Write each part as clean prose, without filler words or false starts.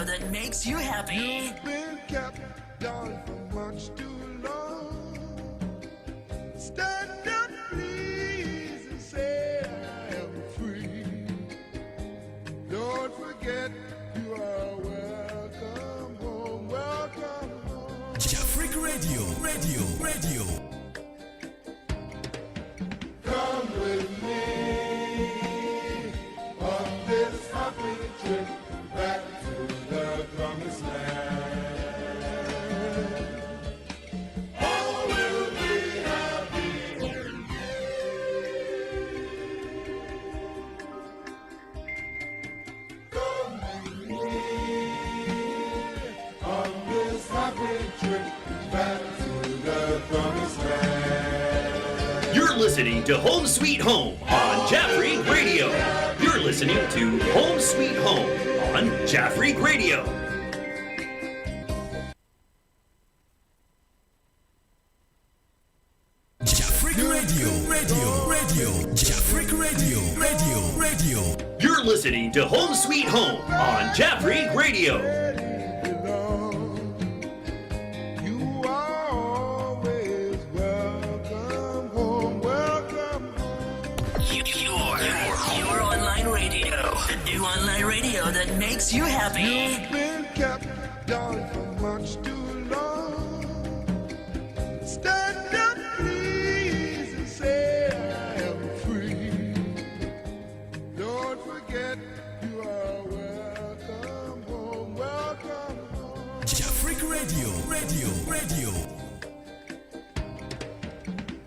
radio that makes you happy. You've been kept down for much too long. Stand up, please, and say I am free. Don't forget you are welcome home, welcome home. Jafric Radio. Come with me on this happy trip back to the promised land. All will be happy. Come with me on this happy trip back to the promised land. You're listening to Home Sweet Home on Jafric Radio. You're listening to Home Sweet Home on Jafric Radio. Jafric Radio. Jafric Radio. You're listening to Home Sweet Home on Jafric Radio. You are always welcome home, welcome home. Your online radio. The new online radio that makes you happy. You've been kept down for much too long. Stand up, please, and say I am free. Don't forget you are welcome home, welcome home. Jafric Radio.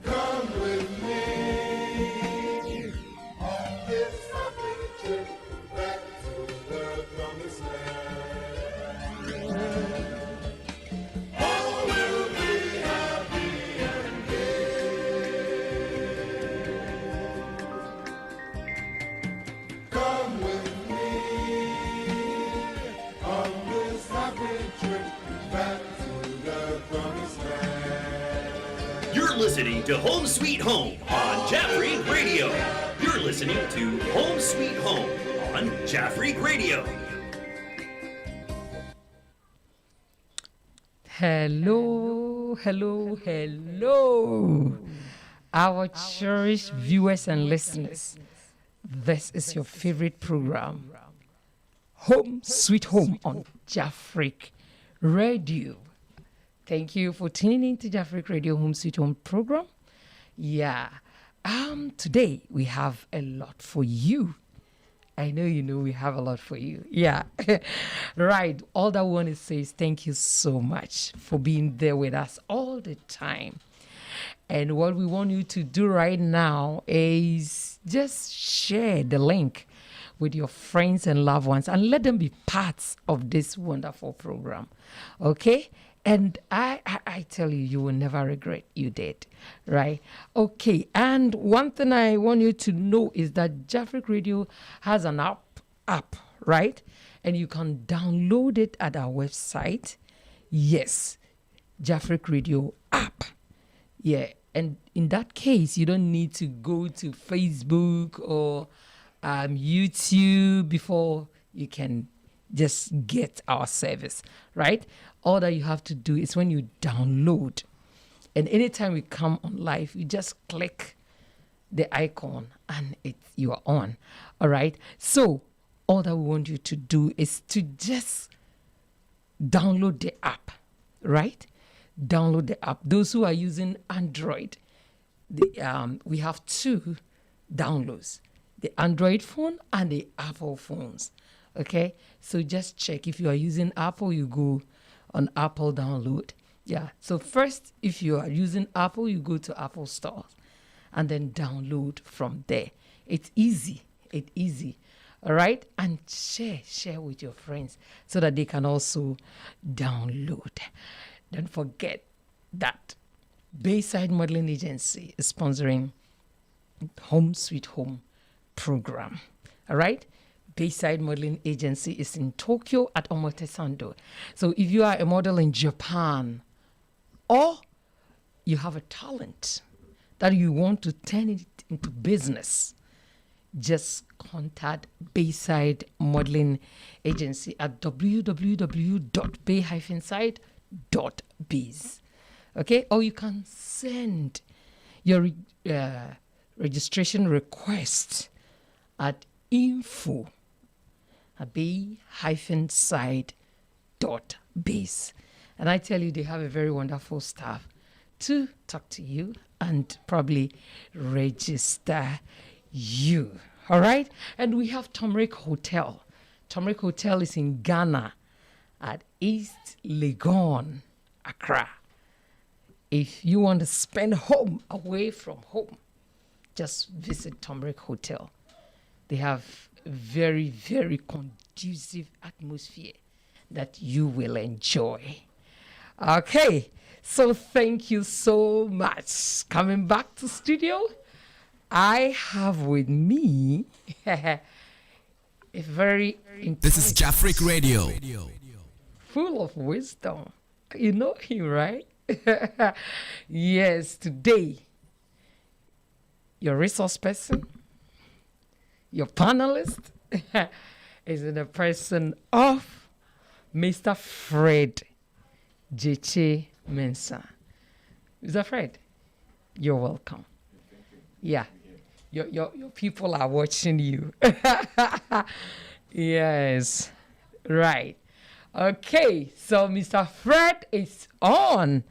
Come with me on this happy trip back to the promised land. All will be happy and gay. Come with me on this happy trip back to the promised land. You're listening to Home Sweet Home on Jafric Radio. You're listening to Home Sweet Home on Jafric Radio. Hello, our cherished viewers and listeners. This is your favorite program, Home Sweet Home on Jafric Radio. Thank you for tuning in to Jafric Radio Home Sweet Home program. Yeah, today we have a lot for you. I know you know we have a lot for you. Yeah. Right. All that I want to say is thank you so much for being there with us all the time. And what we want you to do right now is just share the link with your friends and loved ones and let them be parts of this wonderful program. Okay? And I tell you, you will never regret you did, right? Okay, and one thing I want you to know is that Jafric Radio has an app, right? And you can download it at our website. Yes, Jafric Radio app. Yeah, and in that case, you don't need to go to Facebook or YouTube before you can just get our service, right? All that you have to do is when you download, and anytime we come on live, you just click the icon and you are on. All right. So all that we want you to do is to just download the app, right? Download the app. Those who are using Android, we have two downloads: the Android phone and the Apple phones. Okay, so just check. If you are using Apple, you go on Apple download. Yeah, so first, if you are using Apple, you go to Apple Store and then download from there. It's easy. All right, and share with your friends so that they can also download. Don't forget that Bayside Modeling Agency is sponsoring Home Sweet Home program. All right. Bayside Modeling Agency is in Tokyo at Omotesando. So if you are a model in Japan or you have a talent that you want to turn it into business, just contact Bayside Modeling Agency at www.bay-side.biz. Okay, or you can send your registration request at info@bay-side.biz. And I tell you, they have a very wonderful staff to talk to you and probably register you. All right? And we have Turmeric Hotel. Turmeric Hotel is in Ghana at East Legon, Accra. If you want to spend home away from home, just visit Turmeric Hotel. They have a very, very conducive atmosphere that you will enjoy. Okay, so thank you so much. Coming back to studio, I have with me a very This is Jafric Radio. full of wisdom. You know him, right? Yes, today, your resource person, your panelist, is in the person of Mr. Fred J.Ch. Mensah. Mr. Fred, you're welcome. Yeah, your people are watching you. Yes, right. Okay, so Mr. Fred is on.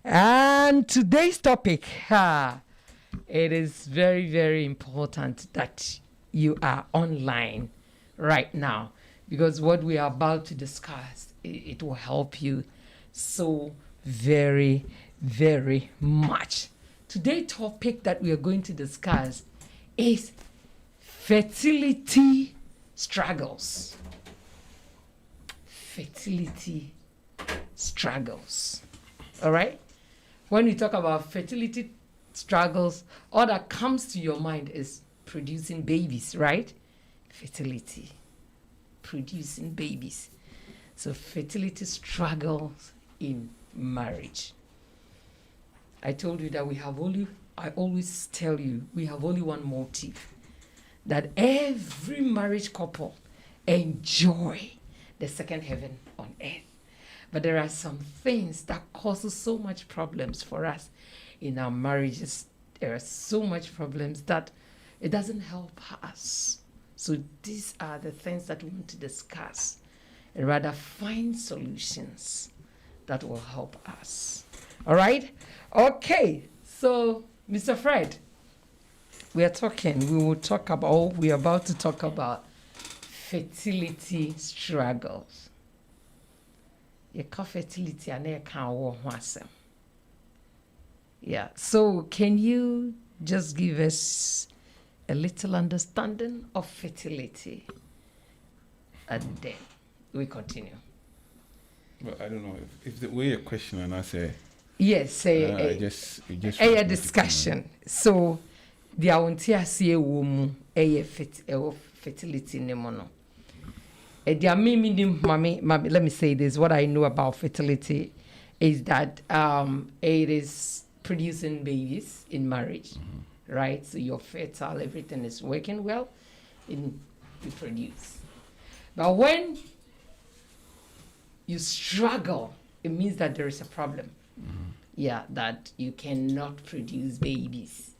And today's topic, it is very, very important that you are online right now, because what we are about to discuss, it will help you so very, very much. Today's topic that we are going to discuss is fertility struggles. Fertility struggles. All right? When we talk about fertility struggles, all that comes to your mind is producing babies, right? Fertility, producing babies. So fertility struggles in marriage. I told you that I always tell you, we have only one motive, that every marriage couple enjoy the second heaven on earth. But there are some things that causes so much problems for us in our marriages. There are so much problems that it doesn't help us. So these are the things that we want to discuss and rather find solutions that will help us. All right? Okay. So, Mr. Fred, we are about to talk about fertility struggles. Your fertility and your yeah. So can you just give us a little understanding of fertility? And then we continue. Well, I don't know if the way your question and answer. Yes, a discussion. So the auntie woman fertility nemono. Let me say this. What I know about fertility is that it is producing babies in marriage, right? So you're fertile, everything is working well, and you produce. But when you struggle, it means that there is a problem. Yeah, that you cannot produce babies,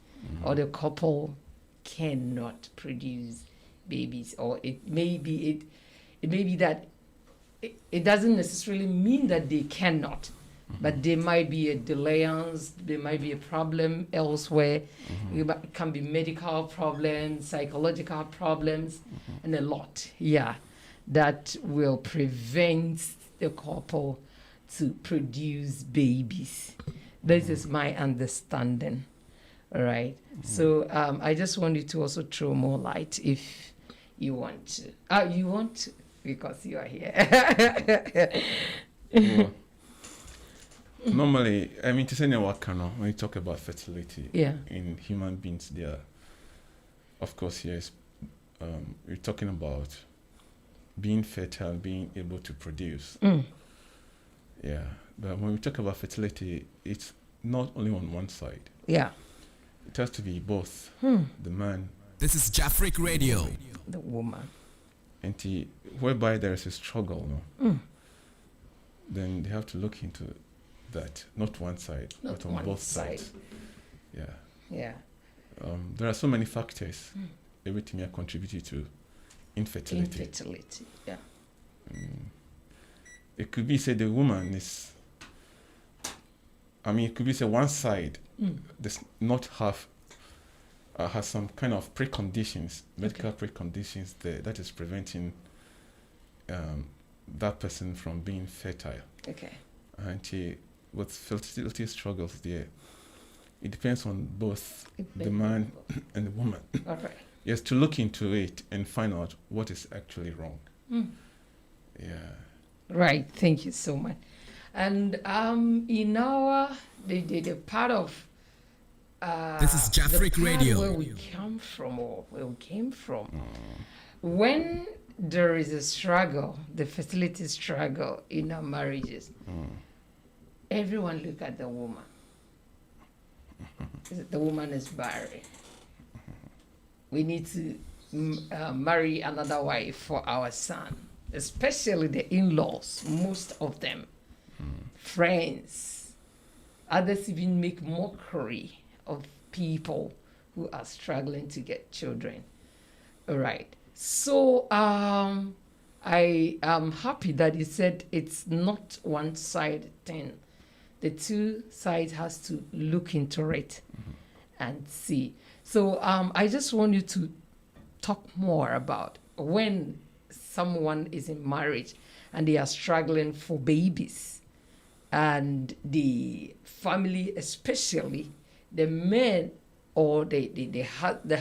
or the couple cannot produce babies, or it may be that it doesn't necessarily mean that they cannot, but there might be a delayance, there might be a problem elsewhere. It can be medical problems, psychological problems, and a lot, that will prevent the couple to produce babies. This is my understanding. All right. So I just want you to also throw more light if you want to. You want to, because you are here. Well, normally, I mean, to say when you talk about fertility in human beings, of course, yes, we're talking about being fertile, being able to produce. Yeah, but when we talk about fertility, it's not only on one side. Yeah. It has to be both the man This is Jafric Radio. The woman. And whereby there is a struggle, no? Then they have to look into that, not one side, but on both sides. Yeah. There are so many factors. Everything may contribute to infertility. Yeah. It could be say the woman is. It could be say one side does not have has some kind of preconditions, medical preconditions that is preventing that person from being fertile. Okay. And with fertility struggles there, it depends on both the man and the woman. All right. Yes, to look into it and find out what is actually wrong. Yeah. Right. Thank you so much. And in our the part of This is Jafric Radio. Where we came from. When there is a struggle, the fertility struggle in our marriages, everyone look at the woman. The woman is barren. We need to marry another wife for our son, especially the in-laws, most of them, friends. Others even make mockery of people who are struggling to get children. All right. So I am happy that you said it's not one side thing. The two sides has to look into it and see. So I just want you to talk more about when someone is in marriage and they are struggling for babies, and the family, especially the men or the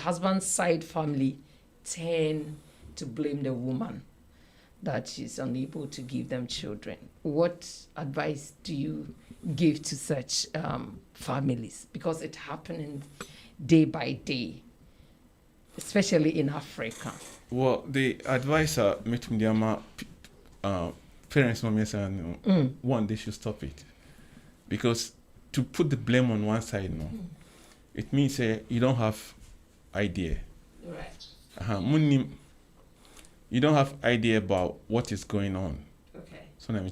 husband's side family, tend to blame the woman that she's unable to give them children. What advice do you give to such families? Because it's happening day by day, especially in Africa. Well, the advice meeting the parents, one, they should stop it, because to put the blame on one side, it means you don't have idea. Right. You don't have idea about what is going on. Okay. So now,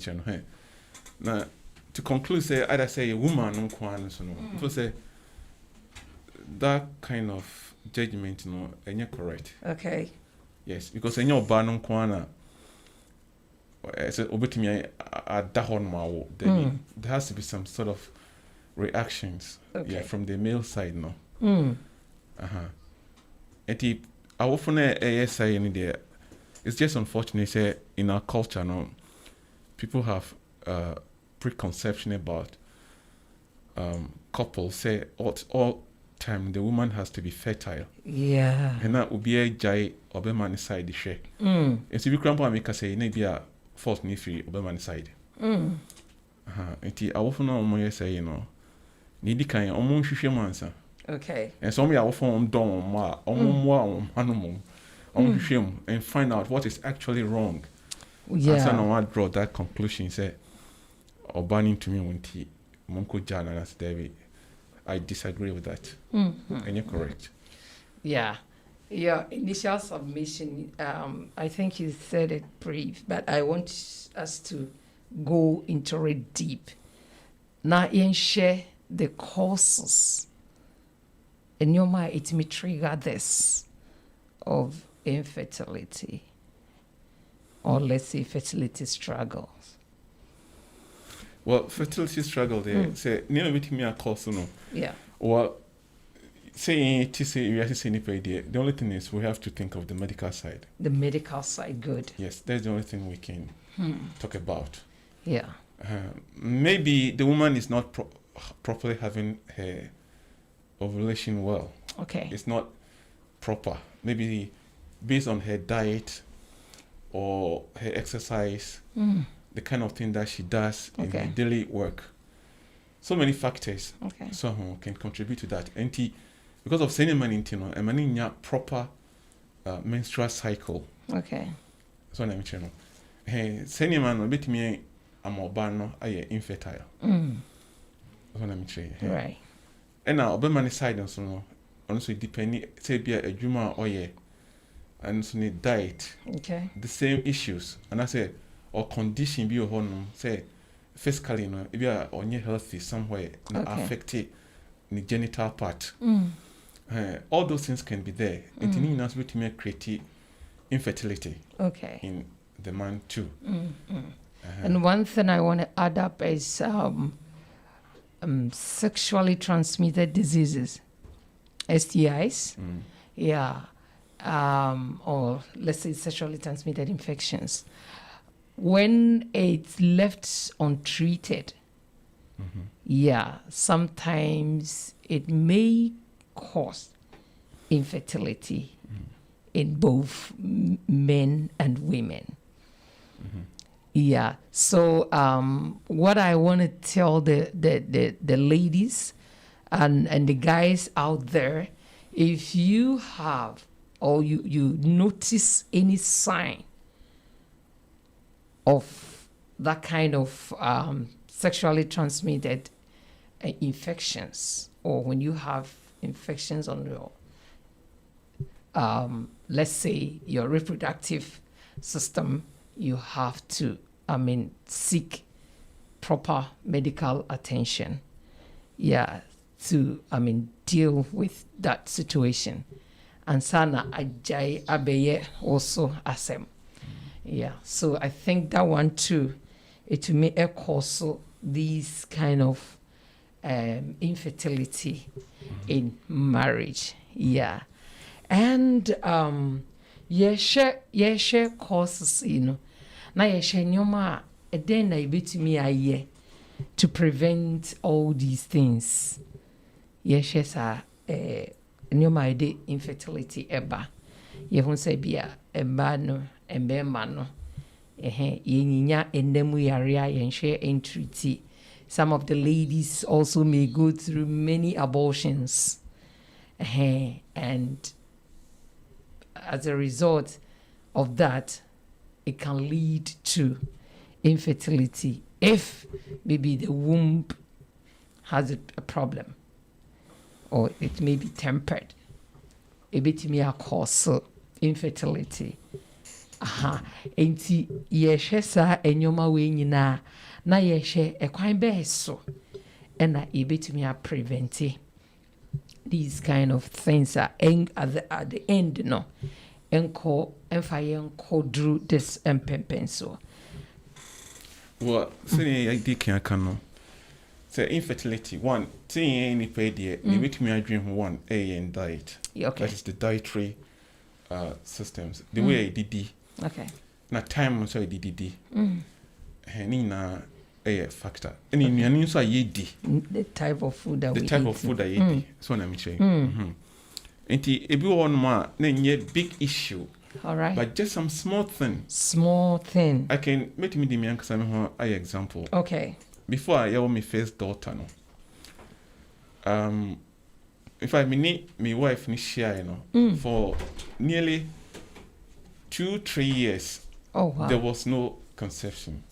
to conclude, either say a woman so say that kind of judgment, ain't correct. Okay. Yes, because in your ban on there has to be some sort of reactions, from the male side, And I often say in there, it's just unfortunate say in our culture people have preconception about couples, say all time the woman has to be fertile. Yeah. And that would be a jai obeman side the share. And so we grandpa make us say maybe a fault ni free obeman side. And I often know say, need kind of mansa. Okay. And so we are often and find out what is actually wrong. Yeah. And so I draw that conclusion, say, or banning to me when Monko Jana as David. I disagree with that. And you're correct. Yeah. Your initial submission, I think you said it brief, but I want us to go into it deep. Now, share the causes. In your mind, it may trigger this of infertility, or let's say fertility struggles. Well, fertility struggle there. Say, never meeting me a cause, Yeah. Well, saying the only thing is we have to think of the medical side. The medical side, good. Yes, that's the only thing we can talk about. Yeah. Maybe the woman is not properly having her ovulation well. Okay. It's not proper. Maybe based on her diet or her exercise, the kind of thing that she does in her daily work. So many factors can contribute to that. And because of saying a man proper menstrual cycle. Okay. So I'm saying, hey, saying man, bit me, I'm urbano, I am infertile. So I'm saying, Right. And now, Obama side and so also depending say be a juma or yeah, and so need diet. Okay. The same issues, and I say or condition be on say physically, if you are on your healthy somewhere, affected the genital part. All those things can be there. It means to make create infertility. Okay. In the man too. And one thing I want to add up is sexually transmitted diseases, STIs, or let's say sexually transmitted infections. When it's left untreated, sometimes it may cause infertility in both men and women. So what I want to tell the ladies and the guys out there, if you have or you notice any sign of that kind of sexually transmitted infections, or when you have infections on your let's say your reproductive system, you have to seek proper medical attention to deal with that situation. And sana ajay abeye also asem. So I think that one too, it may cause these kind of infertility in marriage. And share causes, na share nyoma then na ibetumi aye to prevent all these things. Share sa nyoma ide infertility eba. Yehun say bia eba no embema no yenyinya endemu yarea yenhwe entreaty. Some of the ladies also may go through many abortions. And as a result of that, it can lead to infertility if maybe the womb has a problem, or it may be tempered. It may cause infertility. Enti yeshe sa enyoma we nyina na yeshe ekwan be so ena ebetumi prevent these kind of things at the end, no. Enko drew this so. Well, say I did can say infertility. One thing any pay there, they make me dream one and diet. Okay. That is the dietary systems. The way I did. Okay. Na time so I did. Henina a factor. And in your news, I eat the type of food that the we type eat. of food I eat. So I'm saying. And if you want more, then a big issue. All right. But just some small thing. Small thing. I can make me the man because I'm an example. Okay. Before I have my first daughter, no. If I meet my wife, share, for nearly 2-3 years. Oh wow. There was no conception.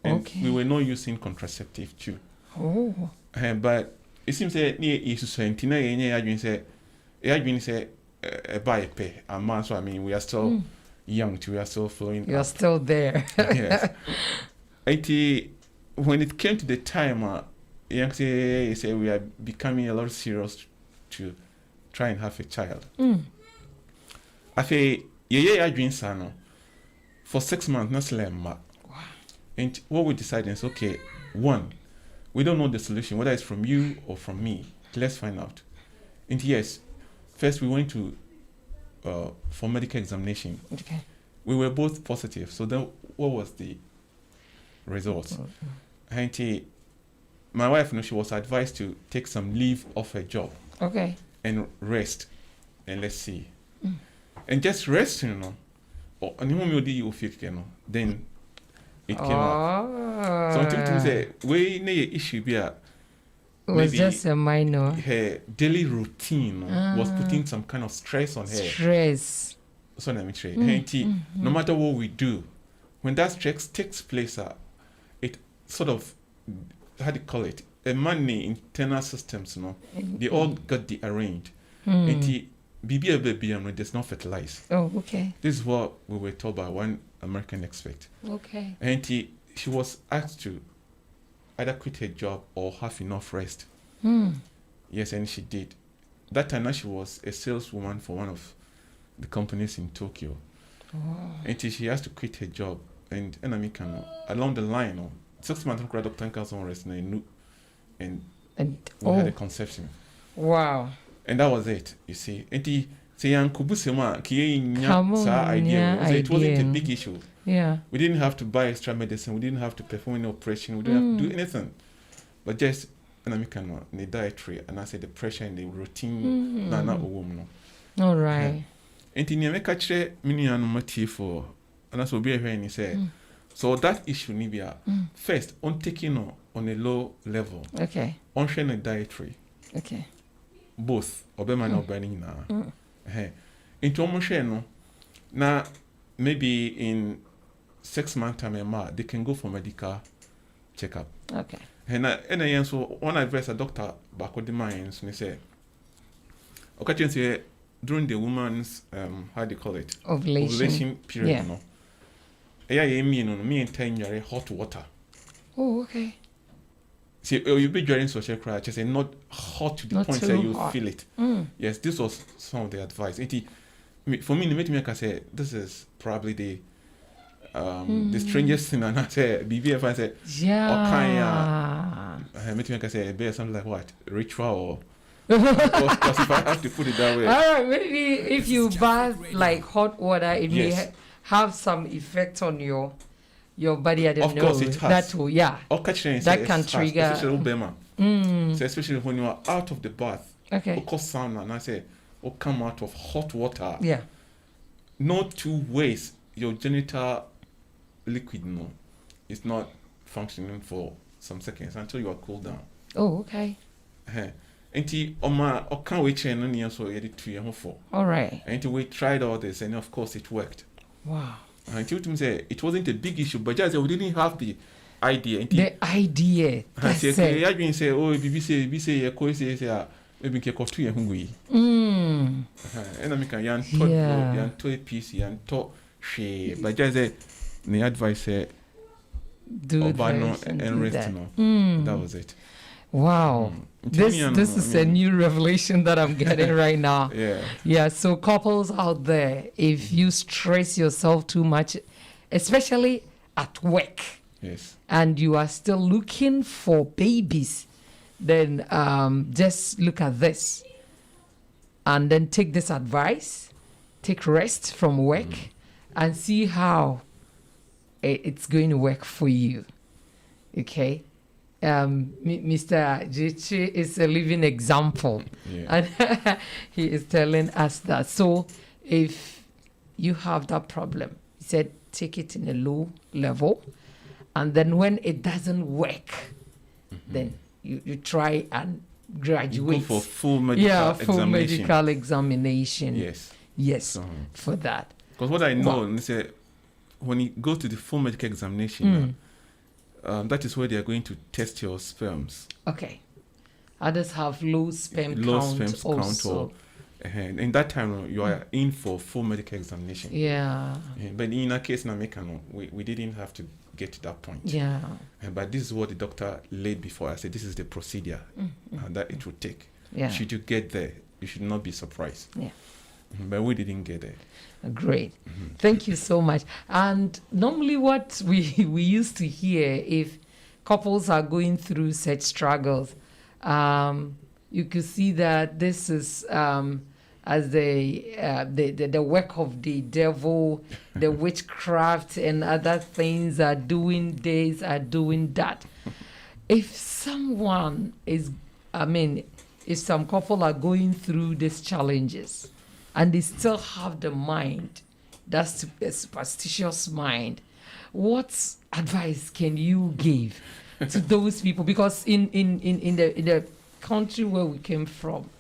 And we were not using contraceptive too. Oh. But it seems that near is Santina, I say buy a pay. So I mean, we are still young, we are still flowing. You are still there. Yes. When it came to the time, young say we are becoming a lot serious to try and have a child. I say, I dream sana for 6 months, not slam. And what we decided is, okay, one, we don't know the solution, whether it's from you or from me. Let's find out. And yes, first we went to for medical examination. Okay. We were both positive. So then what was the results? And my wife, she was advised to take some leave off her job. Okay. And rest. And let's see. And just rest, or then it came out. So I think to say, we need issue be it was just a minor. Her daily routine was putting some kind of stress on her. Stress. So let me try. No matter what we do, when that stress takes place, it sort of, how do you call it? A money internal systems, they all got dearranged. BB does not fertilize. Oh, okay. This is what we were told by one American expert. Okay. And she was asked to either quit her job or have enough rest. Yes, and she did. That time now she was a saleswoman for one of the companies in Tokyo. And she has to quit her job. And along the line, 6 months after Dr. Carlson rest and we had a conception. Wow. And that was it, you see. And it wasn't a big issue. Yeah. We didn't have to buy extra medicine. We didn't have to perform any operation. We didn't have to do anything. But just the dietary and I said the pressure and the routine. All right. And in the catch mini for and that's what we are say. So that issue Nibia first on taking on a low level. Okay. On sharing a dietary. Okay. Both obema na obani na. Into almost now maybe in 6 months time they can go for medical checkup. Okay. And so one advice a doctor back with the minds and say okay say during the woman's how do you call it? Ovulation period, no. Me and 10 year hot water. Oh, okay. See, you'll be drinking social cry, just say not hot to the Not point too that you hot. feel it. Yes, this was some of the advice. For me, the I say this is probably the strangest thing. And I say, BB, I say, yeah. I say, be something like what ritual or. Because if I have to put it that way. All right, maybe if you bath like hot water, it may have some effect on your body. I don't know. Of course, it has. That will, yeah. That can trigger. So especially when you are out of the bath. Okay. Of course, sauna, and I say, come out of hot water. Yeah. No two ways. Your genital liquid, it's not functioning for some seconds until you are cooled down. Oh, okay. Can't wait and so edit 2 years for. All right. And we tried all this, and of course it worked. Wow. Until to say it wasn't a big issue, but just we didn't have the idea. The idea. That's it. I been say, oh, BBC say, maybe ke 2 years hungry. And I can yan to a piece, yan to she, but just the advice do this and rest. That was it. Wow. This is a new revelation that I'm getting right now. Yeah. So couples out there, if you stress yourself too much, especially at work, and you are still looking for babies, then just look at this and then take this advice, take rest from work and see how it's going to work for you. Okay. Mr. Jichi is a living example, and he is telling us that. So if you have that problem, he said take it in a low level, and then when it doesn't work, then you try and graduate. You go for full medical examination. Full medical examination. Yes, for that. Because what I know, when you go to the full medical examination, that is where they are going to test your sperms. Okay. Others have low sperm count also. And in that time, you are in for full medical examination. Yeah. But in our case, we didn't have to get to that point. Yeah. But this is what the doctor laid before. I said, this is the procedure that it would take. Yeah. Should you get there, you should not be surprised. Yeah. But we didn't get there. Great. Thank you so much. And normally what we used to hear, if couples are going through such struggles, you could see that this is as the work of the devil, the witchcraft and other things are doing this, are doing that. If someone is, if some couple are going through these challenges, and they still have the mind, that's a superstitious mind, what advice can you give to those people? Because in the country where we came from,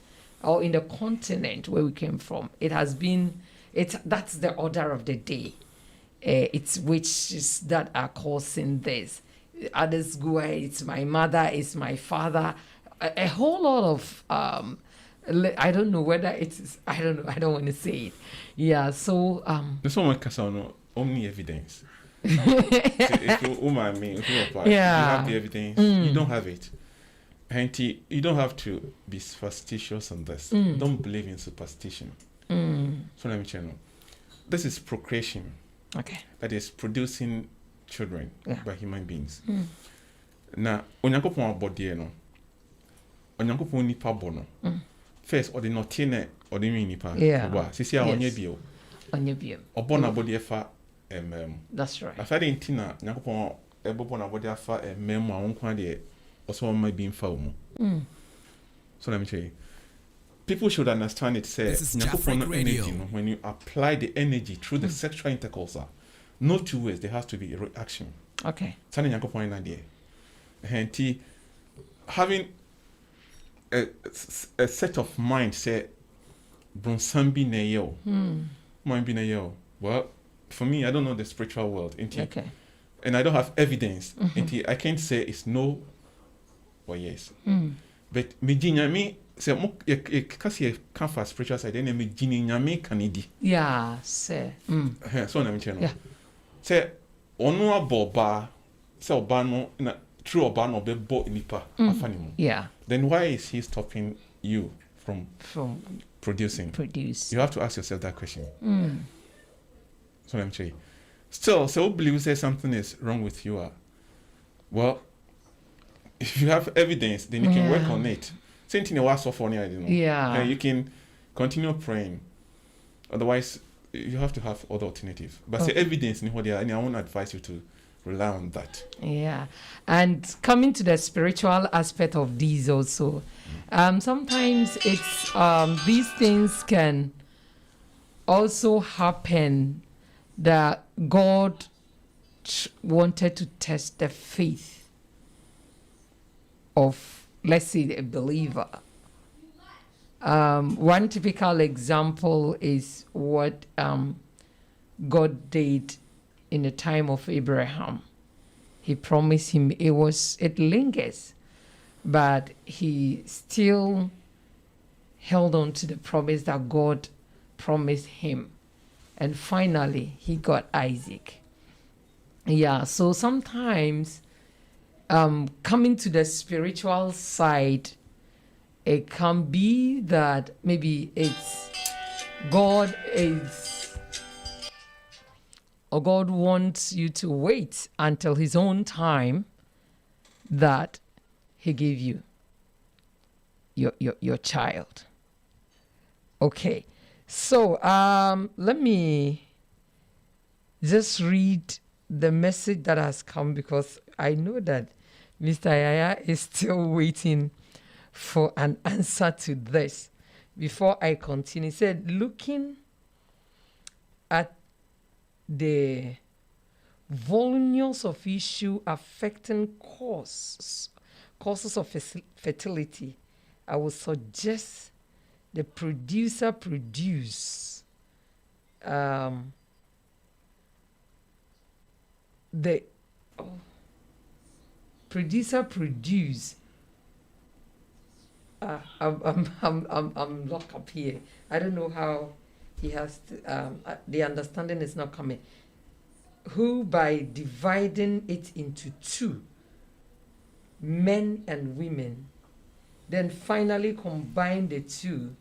or in the continent where we came from, that's the order of the day. It's witches that are causing this. Others go, it's my mother, it's my father. A whole lot of I don't know whether it's, I don't know, I don't want to say it. Yeah, so this one can sound only evidence. So if you have the evidence, you don't have it. And you don't have to be superstitious on this. Don't believe in superstition. So let me tell you. This is procreation. Okay. That is producing children by human beings. Now, onyankopon abodie no. Onyankopon nipa bono. First, or the notine or the nipa. Yeah. Sisi a onye bio. Onye bio. Obon abodie fa That's right. After the intina, onyankopon ebobon abodie fa a wonkwa de also might be in foul. So let me tell you. People should understand it. Say, energy, when you apply the energy through the sexual intercourse, no two ways. There has to be a reaction. Okay. And having a set of mind, say, Bronsambi neyo, mind be neyo. Well, for me, I don't know the spiritual world. Okay. And I don't have evidence. I can't say it's no or yes. But me say because you come for spiritual side, then me jini nyame kanidi. Yeah, say. So na me channel. Yeah. Say onu aboba, say oba no na true oba no be bo nipa afanimu. Yeah. Then why is he stopping you from producing? You have to ask yourself that question. So let me tell you. Still, so believe say something is wrong with you. Well, if you have evidence, then you can work on it. Same thing was so funny, I don't know. Yeah. And you can continue praying. Otherwise, you have to have other alternatives. But the evidence, and I won't advise you to rely on that. Yeah. And coming to the spiritual aspect of these also, sometimes it's these things can also happen that God wanted to test the faith of, let's say, a believer. One typical example is what God did in the time of Abraham. He promised him, it lingers, but he still held on to the promise that God promised him. And finally, he got Isaac. Yeah, so sometimes coming to the spiritual side, it can be that maybe it's God wants you to wait until his own time that he gave you your child. Okay, so let me just read the message that has come, because I know that Mr. Yaya is still waiting for an answer to this. Before I continue, he said, looking at the volumes of issue affecting causes of fertility, I would suggest the produce I'm locked up here. I don't know how he has to, the understanding is not coming. Who, by dividing it into two, men and women, then finally combine the two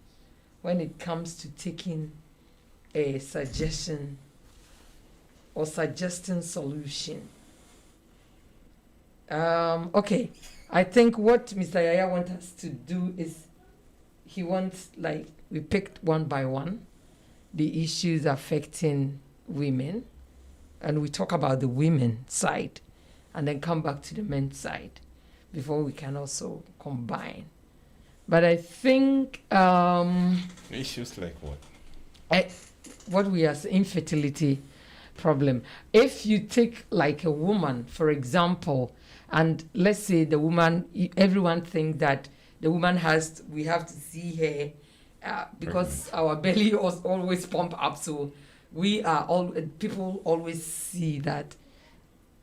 when it comes to taking a suggestion or suggesting solution. Okay, I think what Mr. Yaya wants us to do is he wants, like, we picked one by one the issues affecting women, and we talk about the women side and then come back to the men's side before we can also combine. But I think issues like what? What we are infertility problem. If you take like a woman, for example, and let's say the woman, everyone thinks that the woman we have to see her because our belly was always pump up, so people always see that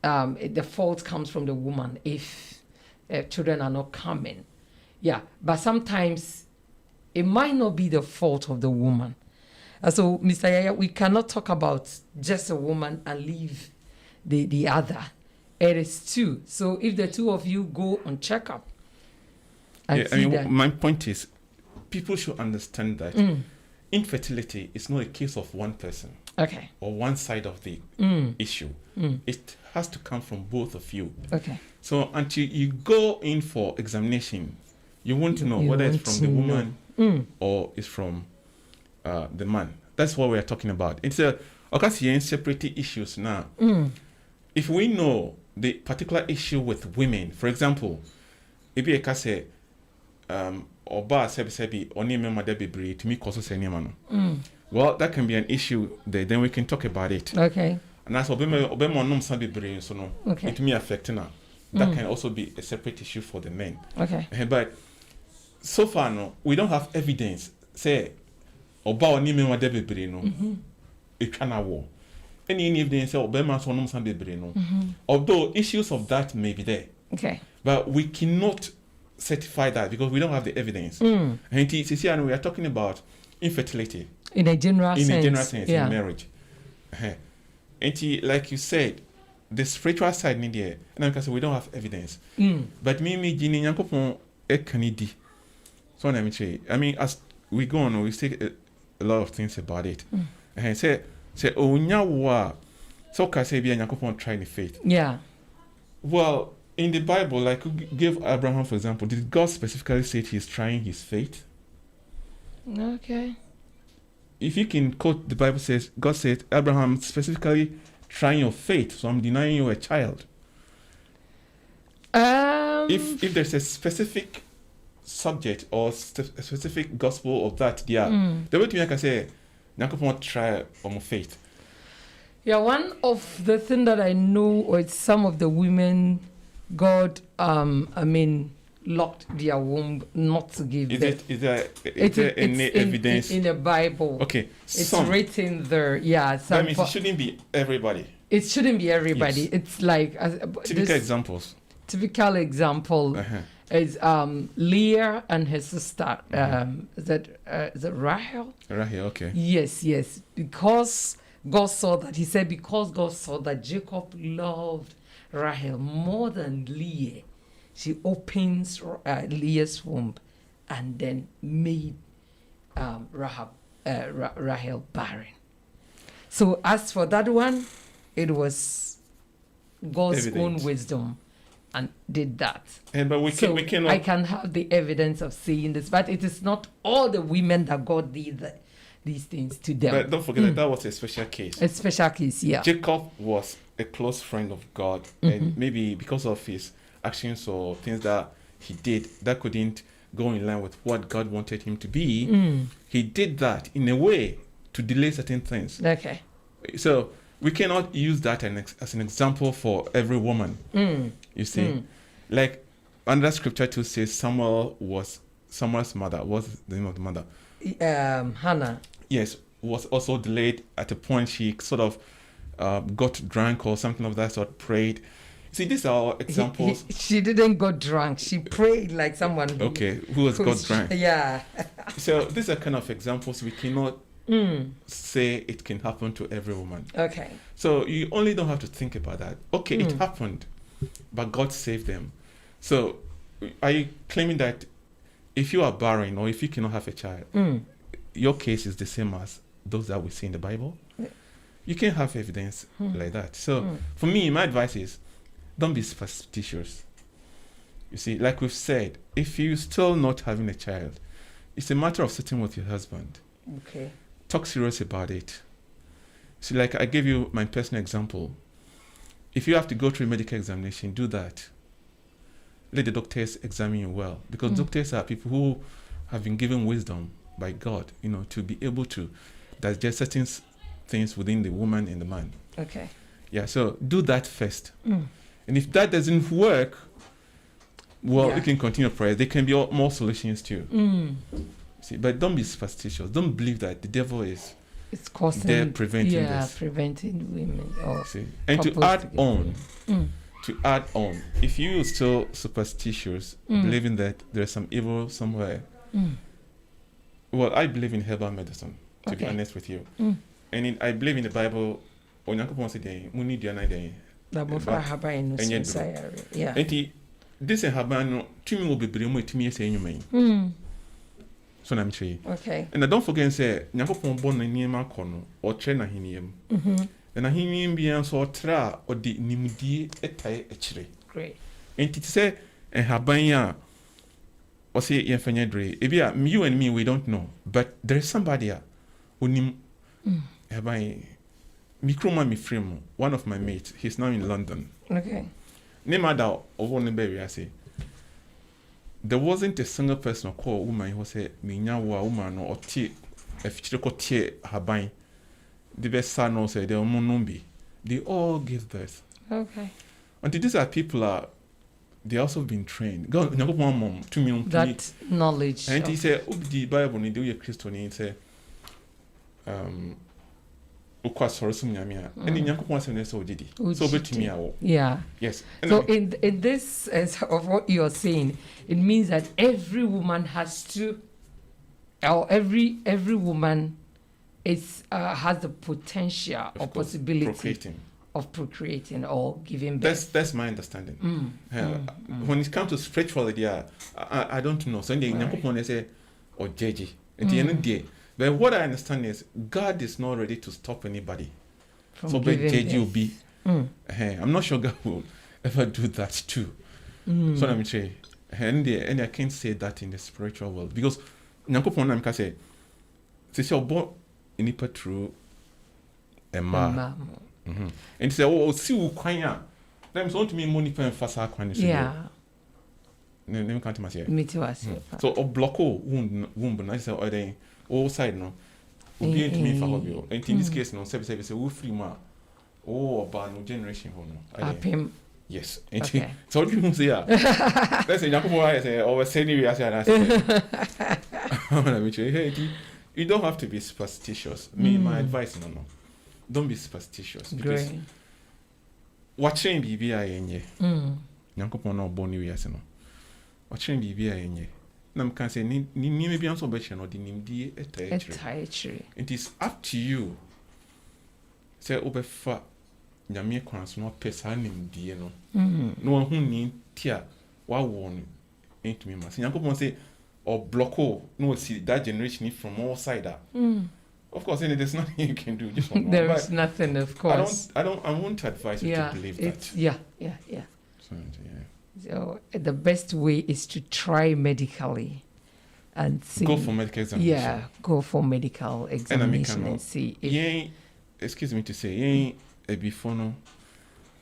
the fault comes from the woman if children are not coming. Yeah, but sometimes it might not be the fault of the woman. So, Mr. Yaya, we cannot talk about just a woman and leave the other. It is two. So if the two of you go on checkup, my point is, people should understand that infertility is not a case of one person, or one side of the issue. It has to come from both of you. So until you go in for examination, you won't know whether it's from the woman or it's from the man. That's what we are talking about. It's separate issues now. If we know the particular issue with women, for example, if you say oba sebi oni mema de bebre to me cause senema no. Well, that can be an issue there. Then we can talk about it. And that's obema nom san bebre so no. It may affect now. That can also be a separate issue for the men. But so far no, we don't have evidence say oba oni mema de bebre no. It can war. Any evidence say obema so nom san bebre no. Although issues of that may be there. But we cannot certify that because we don't have the evidence. And we are talking about infertility in a general sense in marriage. And like you said, the spiritual side in there, and because we don't have evidence. But me Gini Yankopon Ekanidi. So I mean, as we go on, we say a lot of things about it. And say oh nyawa so can say be Yankopon trying the faith. Well, in the Bible, like we gave Abraham, for example, did God specifically say he's trying his faith? If you can quote, the Bible says, God said, Abraham specifically trying your faith, so I'm denying you a child. If there's a specific subject or a specific gospel of that, the way to me I can say, Nakopon try on faith. One of the things that I know is some of the women God, locked their womb not to give birth. Is there any evidence in the Bible? It's written there. That means it shouldn't be everybody. It shouldn't be everybody. Yes. It's like typical examples. Typical example is Leah and her sister. Is it Rahel? Rahel, okay. Yes. Because God saw that. He said because God saw that Jacob loved Rahel more than Leah, she opens Leah's womb and then made Rahel barren. So as for that one, it was God's own wisdom and did that. But we cannot. I can have the evidence of seeing this, but it is not all the women that God did these things to them. But don't forget that was a special case. A special case, Jacob was a close friend of God, and maybe because of his actions or things that he did that couldn't go in line with what God wanted him to be, he did that in a way to delay certain things. So we cannot use that as an example for every woman. You see, like under scripture too says Samuel's mother. What's the name of the mother? Hannah. Yes, was also delayed at a point. She sort of got drunk or something of that sort, prayed. See, these are all examples. She didn't go drunk. She prayed like someone who has got drunk. So these are kind of examples we cannot say it can happen to every woman. So you only don't have to think about that. It happened, but God saved them. So are you claiming that if you are barren or if you cannot have a child, your case is the same as those that we see in the Bible? You can't have evidence like that. So for me, my advice is don't be superstitious. You see, like we've said, if you're still not having a child, it's a matter of sitting with your husband. Talk serious about it. See, like I gave you my personal example. If you have to go through a medical examination, do that. Let the doctors examine you well, because doctors are people who have been given wisdom by God, to be able to digest certain things within the woman and the man. So do that first. And if that doesn't work, you can continue prayer. There can be more solutions too. See, but don't be superstitious. Don't believe that the devil is preventing this. Preventing women. See, and to add on, if you are still superstitious, believing that there's some evil somewhere, Well, I believe in herbal medicine, to be honest with you. And I believe in the Bible. Onyankopon said, "We need your night." Yeah. And this is habano. To me, will be brilliant. To me, say you mean. So I'm saying. Okay. And I don't forget say, Onyankopon born in Niema kono or Chena hinium. And a hinium be so tra or the nimudi etai echre. Great. And it say and habanya. Or say Yefanyadre. If you and me, we don't know, but there is somebody who nim. Habay. Mikroma Mifremo, one of my mates, he's now in London. Okay. Nemada over baby, I say. There wasn't a single person or call woman who said, Minya woman or tea, if she could tear her buying. The best son also said, they all give birth. Okay. Until these are people they also been trained. Go, one mom, 2 million. That knowledge. And he said, the Bible, you do your Christian, he said, yeah. Yes. So in this sense of what you're saying, it means that every woman has to, or every woman is has the potential or possibility of procreating or giving birth. That's my understanding. When it comes to spirituality, I don't know. So in the say or judge at the end of the day. But what I understand is God is not ready to stop anybody. So but JJ will be. I'm not sure God will ever do that too. So let me say, and I can't say that in the spiritual world because Nyankopon can say, "Since you're born in it through a ma." And say, "Oh, see who kwanya." Them so to me money for fasa kwanya. Yeah. Name can't say. Me too. So a blocko womb na say or all side no be into me for hobby and in this case no say we free ma about no generation no yes okay. So what you say let's say I say always say anyway I say hey you don't have to be superstitious. My advice no don't be superstitious because watching bibi ayenye Nyankopon no born you yes no watching bibi ayenye Nam can say ni maybe also better no the nimdi etaichiri. It is up to you. Say obefa nyame kwans no pesa nimdi no. No one who ni tia wa won into me mas. Nyankopon say or blocko no see that generation from all side. Of course, there's nothing you can do. Just there is nothing, of course. I won't advise you to believe that. Yeah. So the best way is to try medically and see. Go for medical examination. Yeah, go for medical examination and see. If excuse me to say, before no,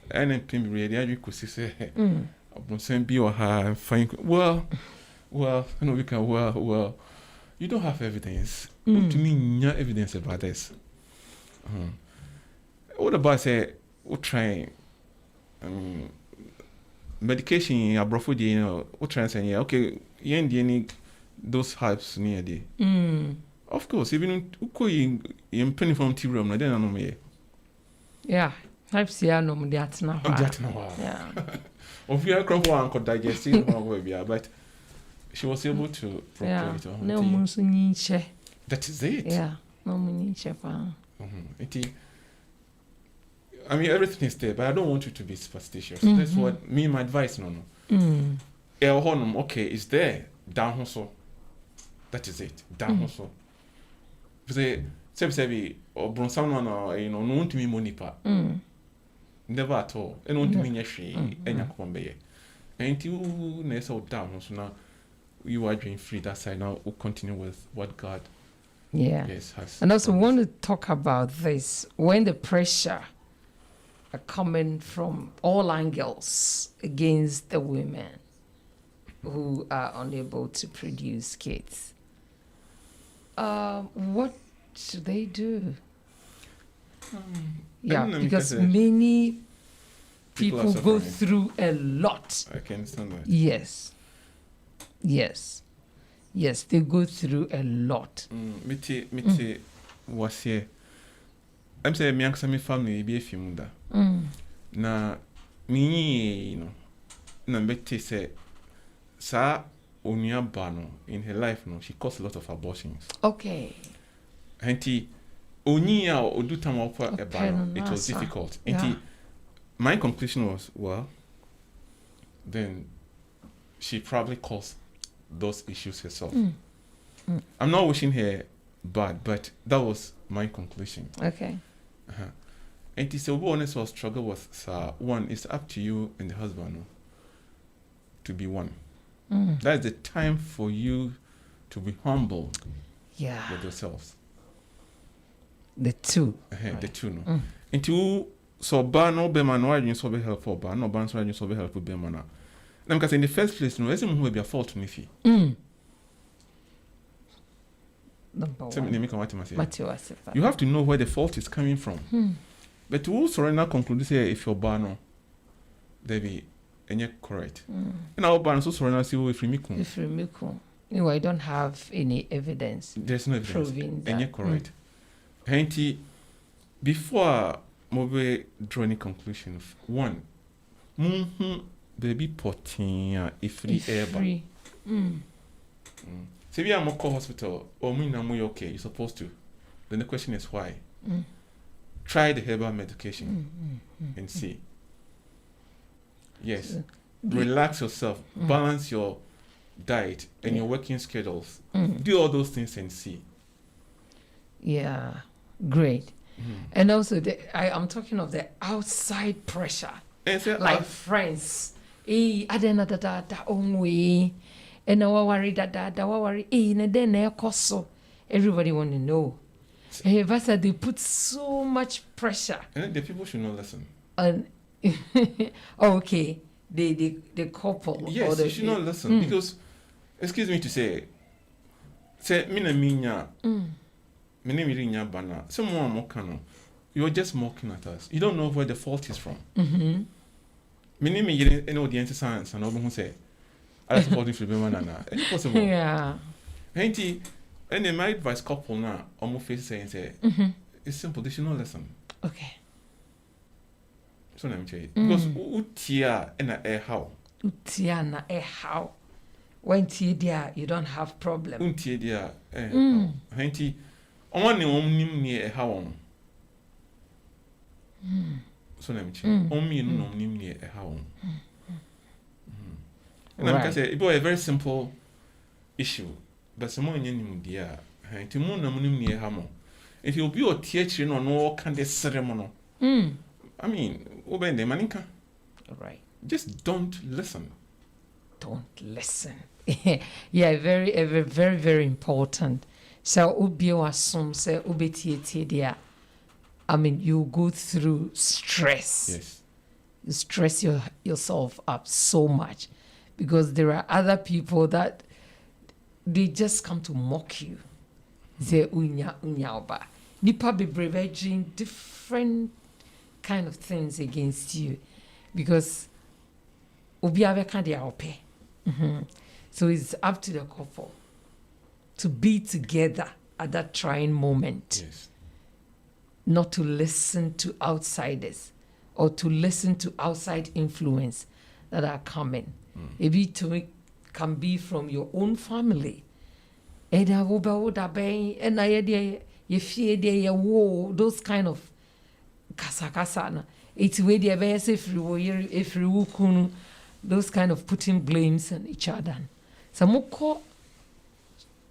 and then really I could say, I'm saying be or have fine. Well, no, we can. Well, you don't have evidence. To me, no evidence about this. What about say? We're trying. Medication abrofo what trying say okay any those herbs near there. Of course even uko in penny from tea room na then no me. Yeah, herbs here no me that na. Yeah. Of you crop one could digest it but she was able to procure it. No munsunyiche. That is it. Yeah, no munyiche pa. I mean, everything is there, but I don't want you to be superstitious. That's what my advice. No. Okay, it's there. Down so. That is it. Down so. Say, or bronson or no one to me money pa. Never at all. And want to me yashi and yakombe. And you never down so now you are doing free that side. Now we'll continue with what God has. And also want to talk about this when the pressure coming from all angles against the women who are unable to produce kids. What should they do? Because many people go through a lot. I can understand that. Yes, they go through a lot. Miti was here. I'm saying my family be a few na me na mbete say sa Onya Bano in her life, no, she caused a lot of abortions. Okay. And Onya or Odutama Bano, it was difficult. And my conclusion was, well, then she probably caused those issues herself. I'm not wishing her bad, but that was my conclusion. Okay. And it's a honest or struggle with one. It's up to you and the husband to be one. That's the time for you to be humble with yourselves. The two. The two, no. Into so no be man why you so be helpful, but no ban so you so be helpful be man. Now because in the first place, no, everyone will be a fault to me. Number one. You have to know where the fault is coming from. But to also now conclude say if you're bano, there be any correct. And our ban so sorry now see if you no, I don't have any evidence. There's no evidence proving that. Any correct. Henty before we draw any conclusion. One, baby potting if free air. Say we are more hospital or we okay, you're supposed to. Then the question is why? Try the herbal medication and see. Yes. Relax yourself, balance your diet and your working schedules. Do all those things and see. Yeah, great. And also, I'm talking of the outside pressure, like friends. I didn't that own way. And now worry that worry. And then everybody want to know. Vasa, they put so much pressure. And the people should not listen. And okay, the couple. Yes, or the, you should not listen because, excuse me to say mina minya. My name is Rinya Bana. Someone mokano. You're just mocking at us. You don't know where the fault is from. My name is any audience science and who say I support you for Bemana. It's possible. Yeah. Ain't any my advice couple now almost face saying say it's simple, they should not listen. Okay. So I'm saying because utia and a how. Utia na how. When tia you don't have problem. Untia dia ain't on nim near a how. So I'm saying only no nim near a how. And I'm say it was a very simple issue, but someone in India, to moon no nim near hammer. If you'll be a teacher no no can this ceremony. I mean, obey the maninka. Right. Just don't listen. Don't listen. Yeah, very, very important. So ubi wasum se ubi dia. I mean, you go through stress. Yes. You stress yourself up so much because there are other people that they just come to mock you. Say unya oba. Nipa be bravaging different kind of things against you because ubi aveka dia ope. So it's up to the couple to be together at that trying moment. Yes. Not to listen to outsiders or to listen to outside influence that are coming. Maybe can be from your own family. Those kind of kasa. It's where the those kind of putting blames on each other. So moko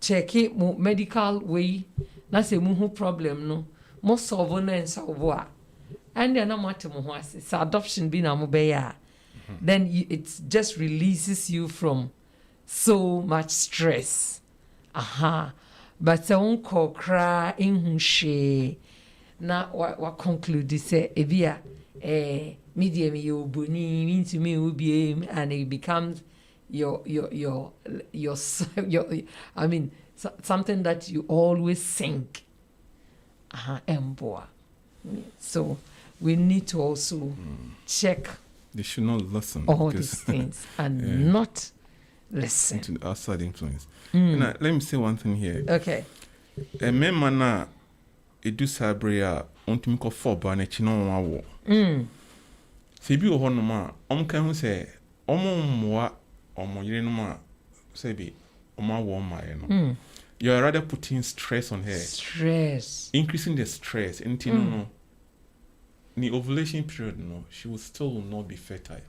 check it medical way. Na se muhu problem no. Mo solve na and solve. And then I'm so adoption be na mo then it just releases you from so much stress. But se unko kra inhushe na wa conclude say ebia medium you buni means me will be and it becomes your I mean something that you always think. So we need to also check. They should not listen. All these things and not listen to the outside influence. Now, let me say one thing here. Okay. A memana edu sabria ontumiko for bana chino wawo. Sebi o honoma omka hu se omo mmoa omo yire no ma say be oma warm you're rather putting stress on her. Stress. Increasing the stress. And no, the ovulation period, no, she will still not be fertile.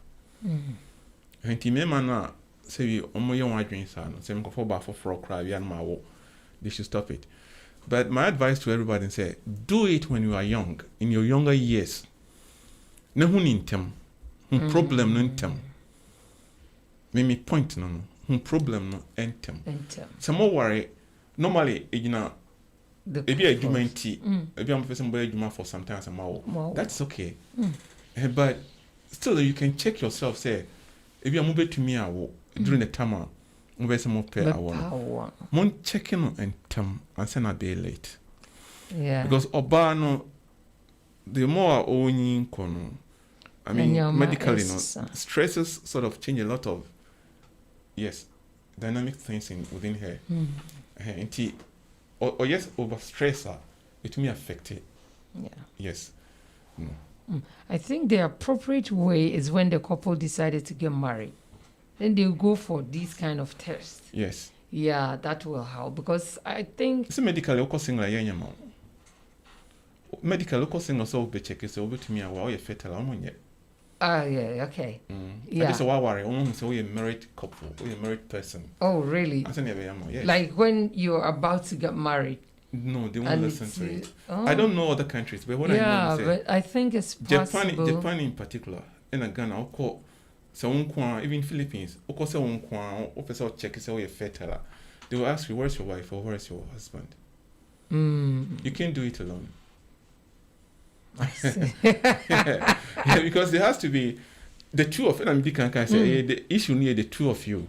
And the man say, "Omo young drinks no, say go for bath for cry, they should stop it." But my advice to everybody say, do it when you are young, in your younger years. No hun intem, problem no intem. Me point no, problem no intem. Some more worry. Normally, you know, maybe a human tea, maybe I'm facing by for sometimes that's okay. But still, you can check yourself. Say, if you are moving to me, during the time, move some more pay hour. Mon checking on and time and send a day late. Yeah. Because Obano, the more owning kono, I mean, medically, stresses sort of change a lot of dynamic things within her. Or yes, over stressor, it may affect it. Yeah. Yes. I think the appropriate way is when the couple decided to get married. Then they'll go for these kind of tests. Yes. Yeah, that will help because I think it's a medical local thing like yanyama. Medical local thing also be check is over to me while you're fertile. Yeah, okay. Yeah. I just worry. Almost so you're married couple, or you're married person. Oh, really? Yes. Like when you're about to get married. No, they won't listen to it. I don't know other countries, but what I know is but I think it's possible. Japan in particular, in Ghana, I'll call even Philippines, officer check is you're fertile. They will ask you, where's your wife or where's your husband? You can't do it alone. Yeah, because there has to be the two of them. Can say the issue near the two of you.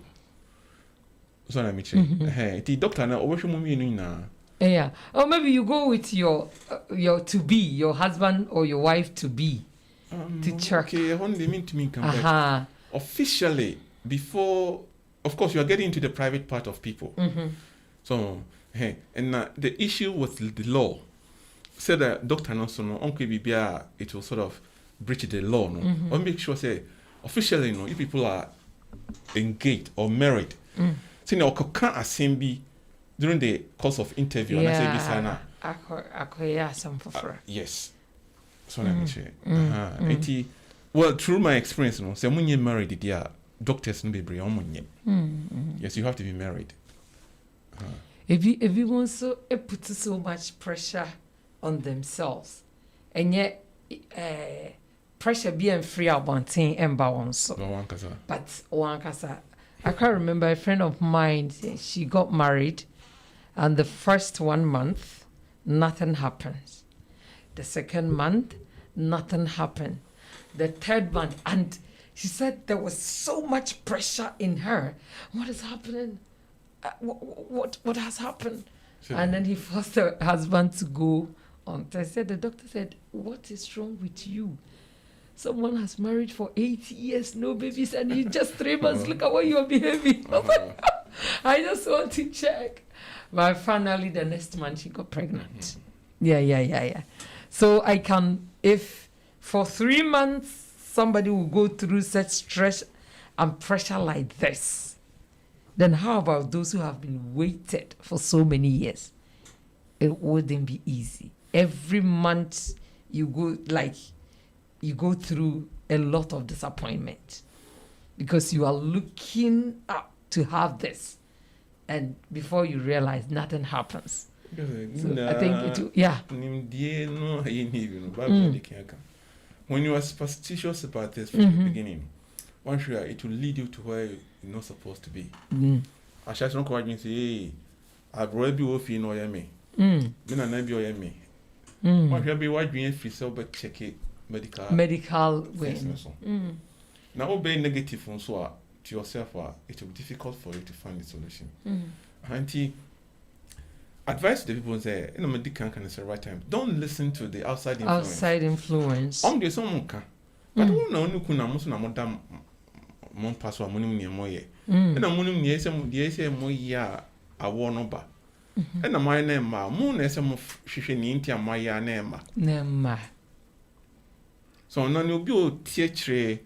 So I mean, the doctor now over now. Yeah. Or maybe you go with your to be, your husband or your wife to be to check. Okay, only mean to me come back. Officially, before, of course, you are getting into the private part of people. So, and the issue with the law. Say that doctor no uncle bibia it will sort of breach the law or make sure say officially if people are engaged or married say no can assembly during the course of interview and I say yes so let me say well through my experience say when you married there doctors no be yes you have to be married if you want so it puts so much pressure on themselves and yet pressure being free about thing and balance but one kasa I can't remember a friend of mine she got married and the first 1 month nothing happens, the second month nothing happened, the third month, and she said there was so much pressure in her. What is happening? What has happened? Sure. And then he forced her husband to go on. I said, the doctor said, what is wrong with you? Someone has married for 8 years, no babies, and you just 3 months, look at what you are behaving. I just want to check. But finally, the next month, she got pregnant. Yeah. So I can, if for 3 months, somebody will go through such stress and pressure like this, then how about those who have been waited for so many years? It wouldn't be easy. Every month you go through a lot of disappointment because you are looking up to have this, and before you realize, nothing happens. So I think when you are superstitious about this from the beginning, once you are, it will lead you to where you're not supposed to be. I shall not quite say, hey, I've already been with you, no, me. Then I be or me. Once you be wide being free, so but check it medical way. Now, obey negative from so to yourself, it will be difficult for you to find the solution. Auntie, advice to the people say, in the medical can say right time. Don't listen to the outside influence. There's someone can. But who know you could not know madam mon pass or money near moye. And a money near some dear moya a war number. And a my name, moon as some of Shishin my name. Nema. So none will be teacher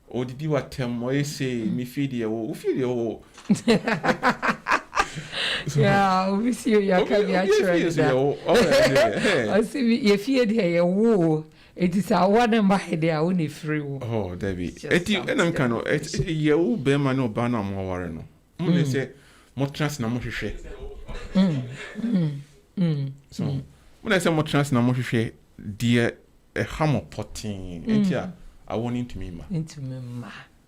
or did you attempt or say me feed you yeah, we see you can be actually I see if you hear woo. It is our one and by their only free. Oh, Debbie. And I'm kind of you be man no banner more no. Money say more chance na more share. So when I say more chance na more share, dear a hammer potting and I want into me ma.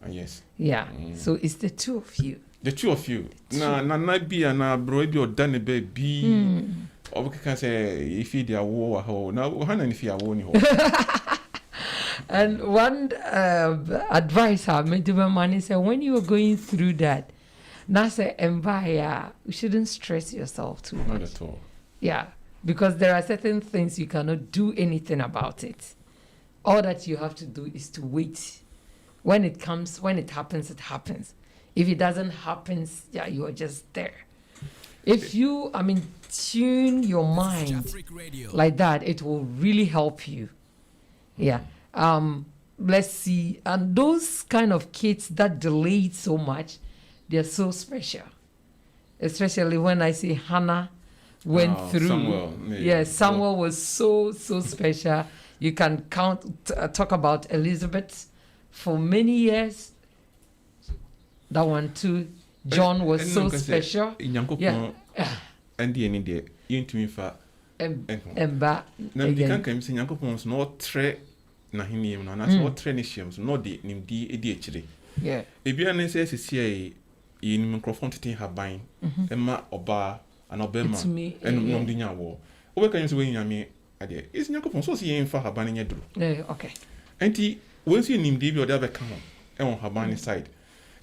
Yes. Yeah. So it's the two of you. The two of you. Na be na bro be or done be. Or we can say if you are war ho now how if you are warning ho. And one advice I made to my man is when you are going through that, Nasa Empire, you shouldn't stress yourself too much. Not at all. Yeah. Because there are certain things you cannot do anything about it. All that you have to do is to wait. When it comes, when it happens, it happens. If it doesn't happen, yeah, you are just there. If you, tune your mind like that, it will really help you. Yeah. Let's see. And those kind of kids that delayed so much, they're so special. Especially when I see Hannah went through. Samuel. Yes, Samuel was so special. You can talk about Elizabeth for many years. That one too. John was so special. Yeah. And the end there, you into me for Emba. Now you can't come say Yankopons no tre na hini no na so tre ne hyems no de nim di edi akire. Yeah. Ebia ne say sisi e nim microphone tete haban ema oba an obema enu nom di nyawo. Obe kan say we nyame ade. Is Yankopon so say fa haban nya duro. Okay. Enti when see nim di bi oda be kan e won haban side.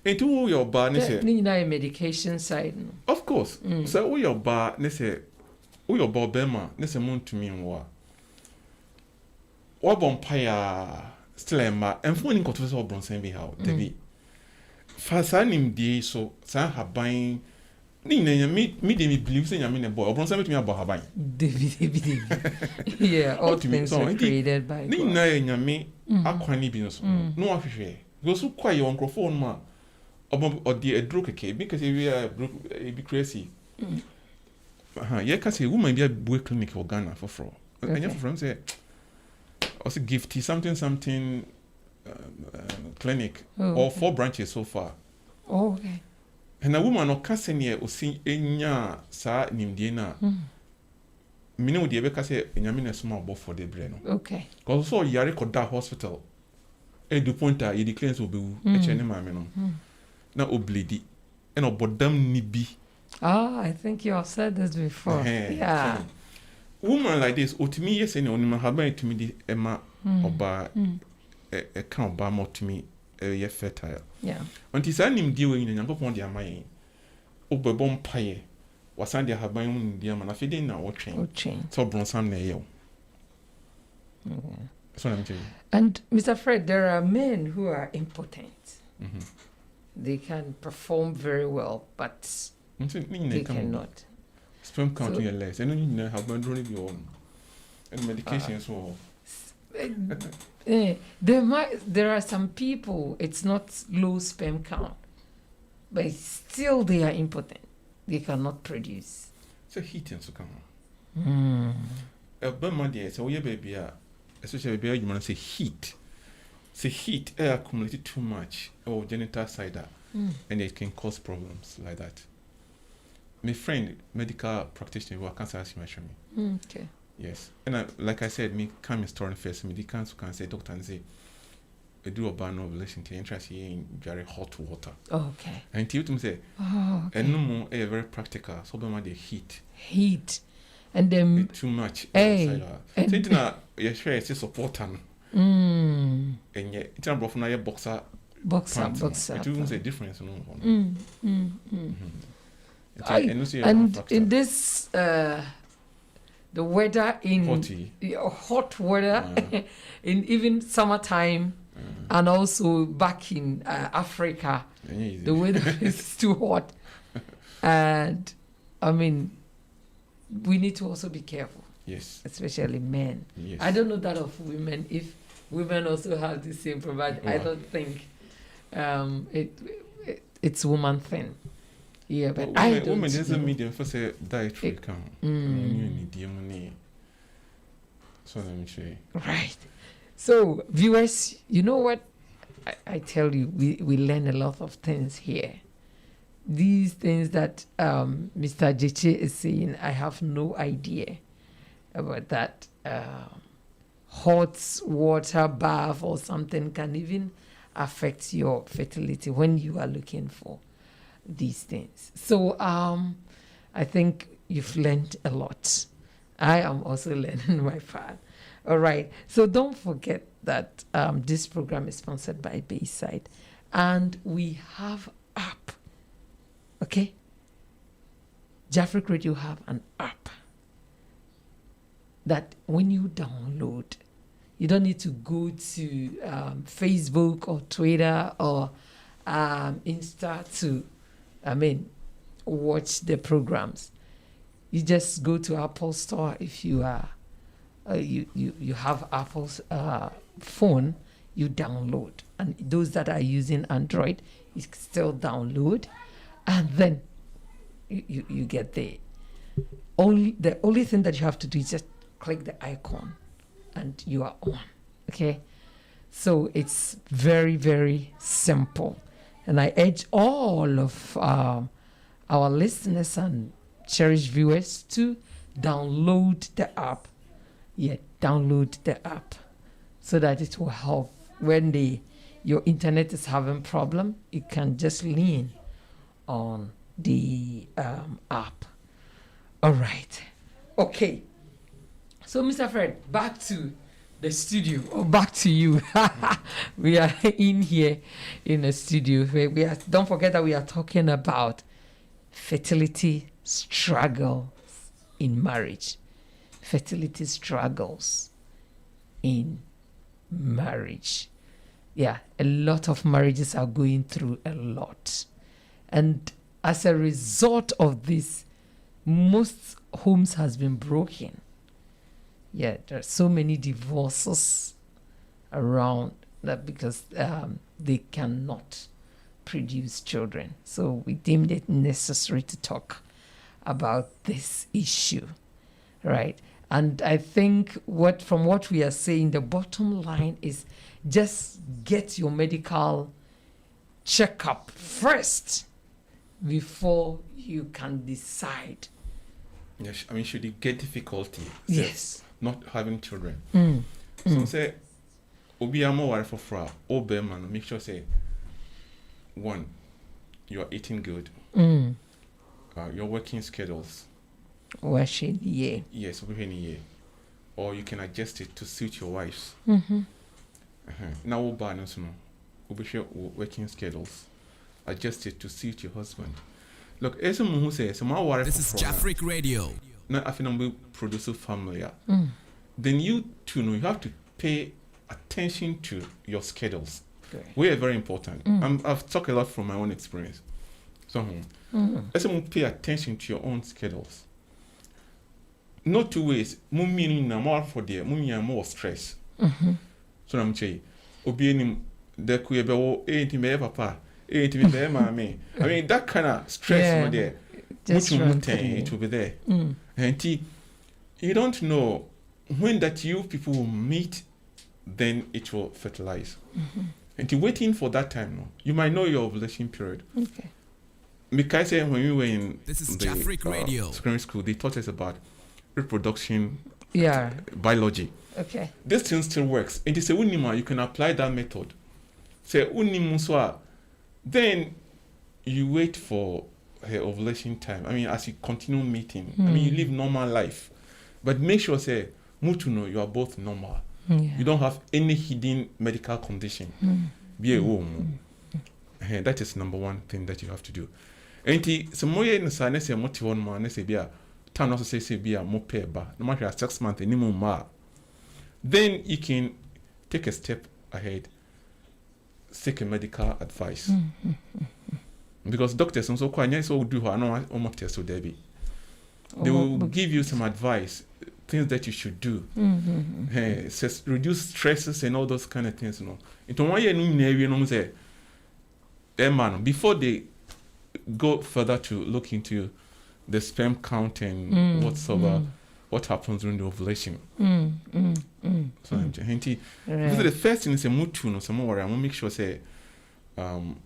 Into your bar, medication side. Of course. So your bar, your bar bema, moon to me and war. Or bompire still emma, and phoning controls or bronze be how, Debbie. Fasanim de so, San have buying. Nina, me believe saying I mean a boy, or bronze me about her buying. David. Yeah, all things are created by Nina and me, aquani business. No affair. Go so quiet your microphone, ma. Or the broke cake because if we are be crazy. Yeah, can say woman be a boy clinic for Ghana for fraud. And your friend say, also gifty something clinic or 4 branches so far. Oh, okay. And a woman or cousin here will see enya sa nimdiena. Minu the Rebecca say in small both for the brain. Okay. Because so Yari Koda Hospital. A du pointa, you declare will be HNM. Now oblidi and obodam nibi. I think you have said this before. Yeah. Woman like this, to me, yes, and only my to me the Emma oba a count bar more to me a fertile. Yeah. Until sending dealing in Yanko Pondia my Obabon pie was Sandy have my own dear man. I feel now or chain. So bronson nail. So I'm telling you. And Mr. Fred, there are men who are impotent. They can perform very well, but they cannot. Sperm count your legs. And you know how bad running your own. And medication as well. There are some people, it's not low sperm count, but still they are impotent. They cannot produce. It's a heat and so come on. But my dear, so your baby, especially baby, you want to say heat. Say heat air accumulated too much or genital side and it can cause problems like that. My friend, medical practitioner, who cancer as you mentioned me. Okay. Yes. And like I said, me come in store first, me the cancer can say doctor and say I do a ban ovulation to interest in very hot water. Okay. And you to say and no more very practical, so by the heat. Heat. And then too much. Hey. So now you share it's support and yet it's not from a boxer. It won't say difference. And in this the weather in hot weather in even summertime and also back in Africa, the weather is too hot, and I mean we need to also be careful. Yes, especially men. Yes. I don't know that of women. If women also have the same problem, I don't think it's woman thing. Yeah, but woman, I don't woman is a know. medium for say dietary count. So let me say. Right. So viewers, you know what? I tell you, we learn a lot of things here. These things that Mr. Jeche is saying, I have no idea about that. Hot water bath or something can even affect your fertility when you are looking for these things. So I think you've learned a lot. I am also learning my part. All right. So don't forget that this program is sponsored by Bayside, and we have app. Okay. Jafric Radio have an app that when you download, you don't need to go to Facebook or Twitter or Insta to, watch the programs. You just go to Apple Store if you are you have Apple's phone. You download, and those that are using Android, you still download, and then you get the only thing that you have to do is just click the icon, and you are on. Okay, so it's very, very simple, and I urge all of our listeners and cherished viewers to download the app. Yeah, download the app so that it will help when your internet is having problem. You can just lean on the app. All right. Okay. So, Mr. Fred, back to the studio, or back to you. We are in here in the studio. Don't forget that we are talking about fertility struggles in marriage. Fertility struggles in marriage. Yeah, a lot of marriages are going through a lot. And as a result of this, most homes has been broken. Yeah, there are so many divorces around that because they cannot produce children. So we deemed it necessary to talk about this issue, right? And I think from what we are saying, the bottom line is just get your medical checkup first before you can decide. Yes, should you get difficulty? Yes. Not having children. So say, obi amo ware for fra, obe man, make sure say, one, you are eating good. Your working schedules. Yeah. Yes, or you can adjust it to suit your wife's. Now we'll balance working schedules. Adjust it to suit your husband. Look, as someone who says, this is Jafric Radio. Not if you produce a family, then you too know you have to pay attention to your schedules. Okay. We are very important. I've talked a lot from my own experience. So, as someone pay attention to your own schedules. No two ways. Mummy na more for there. Mummy more stress. So I'm saying, obeying the kuye papa, mama. I mean that kind of stress there. It will be there. And you don't know when that you people will meet, then it will fertilize. And waiting for that time, no, you might know your ovulation period. Okay. Because when we were in the secondary school, they taught us about reproduction, biology. Okay. This thing still works. And they say, you can apply that method. Say, then you wait for her ovulation time. As you continue meeting, you live normal life. But make sure, say, mutuno, you are both normal. You don't have any hidden medical condition. Be a woman. That is number one thing that you have to do. And some more in the say motivon man, say, be a town also say, be a more ba. No matter 6 months, anymore. Then you can take a step ahead, seek a medical advice. Because doctors also quite so do almost test so Debbie. They will give you some advice, things that you should do. Reduce stresses and all those kind of things. It one year no say man, before they go further to look into the sperm count and whatsoever, what happens during the ovulation. So the first thing is a mutu no some more. I want to make sure say both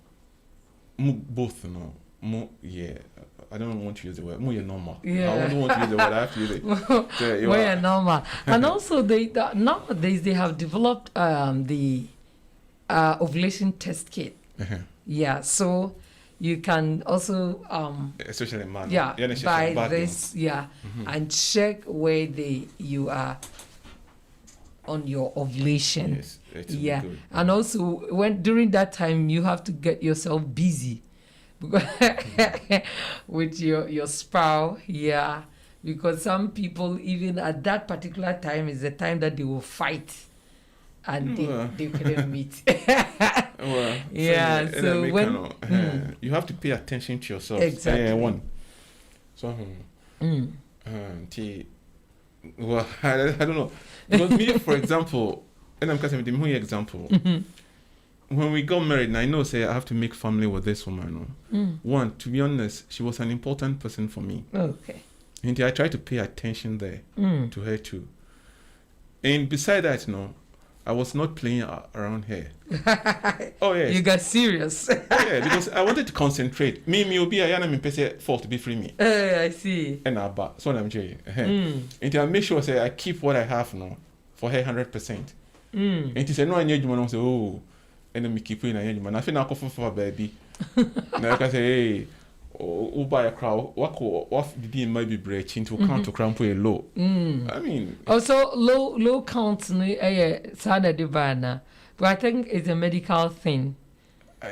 I don't want to use the word more normal. Yeah. I don't want to use the word. I have to use it. More normal. And also nowadays they have developed the ovulation test kit. Yeah, so you can also especially man. Yeah, buy this. Yeah, and check where you are on your ovulation. Yes, yeah, good. And also during that time you have to get yourself busy with your spouse. Yeah, because some people even at that particular time is the time that they will fight. And they couldn't meet. Yeah, so when you have to pay attention to yourself. Exactly. One. So, well, I don't know. Because me, for example, and I'm casting the example. When we got married, and I know, say I have to make family with this woman. One, to be honest, she was an important person for me. Okay. And I tried to pay attention there to her too. And beside that, I was not playing around her. Oh yes. You got serious. Yeah, because I wanted to concentrate. Me will be a fault to be free me. I see. And so I'm Jay. And I make sure say I keep what I have now for her 100%. And he said no, I need you. I say oh, and then me keep it. I feel now for baby. Now I can say hey. Buy a crowd. What the might be breaching to count to crown pay low. I mean, also low counts sada divana, but I think it's a medical thing.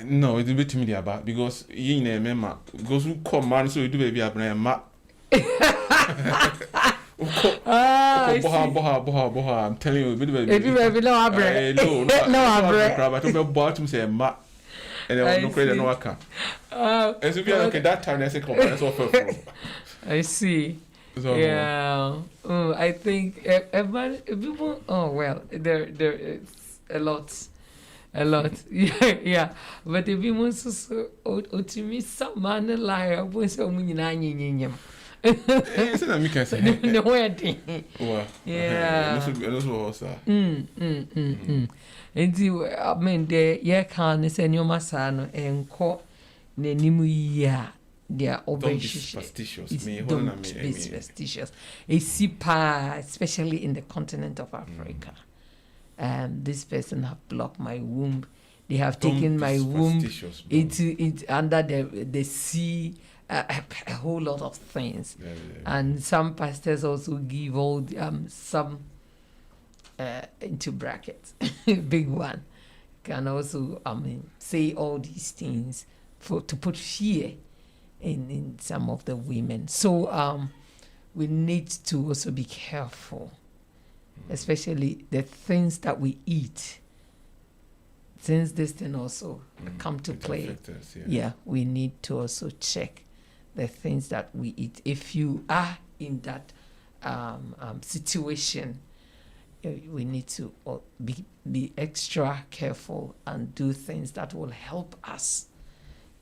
No, it's a bit to me about because you know, remember, because who come man, so you do baby a brand ma. Boha, I'm telling you, baby, no abre. No abre. But to bottom say ma. And I no credit no account. And so okay, that time I say come that's all. I see. So, yeah. I think people. Oh well, there is a lot. Yeah. But if you want to to me some man liar, when so many nanyam. It's not me can say. No wedding. Yeah. Enti I mean the can say no masano enko n'enimu ya their superstitious. Don't be superstitious. Especially in the continent of Africa. This person have blocked my womb. They have taken my womb into under the sea. A whole lot of things. Yeah. And some pastors also give all some into brackets, big one, can also say all these things to put fear in some of the women. So we need to also be careful, especially the things that we eat. Since this thing also come to play, yeah, we need to also check the things that we eat. If you are in that situation, we need to be extra careful and do things that will help us.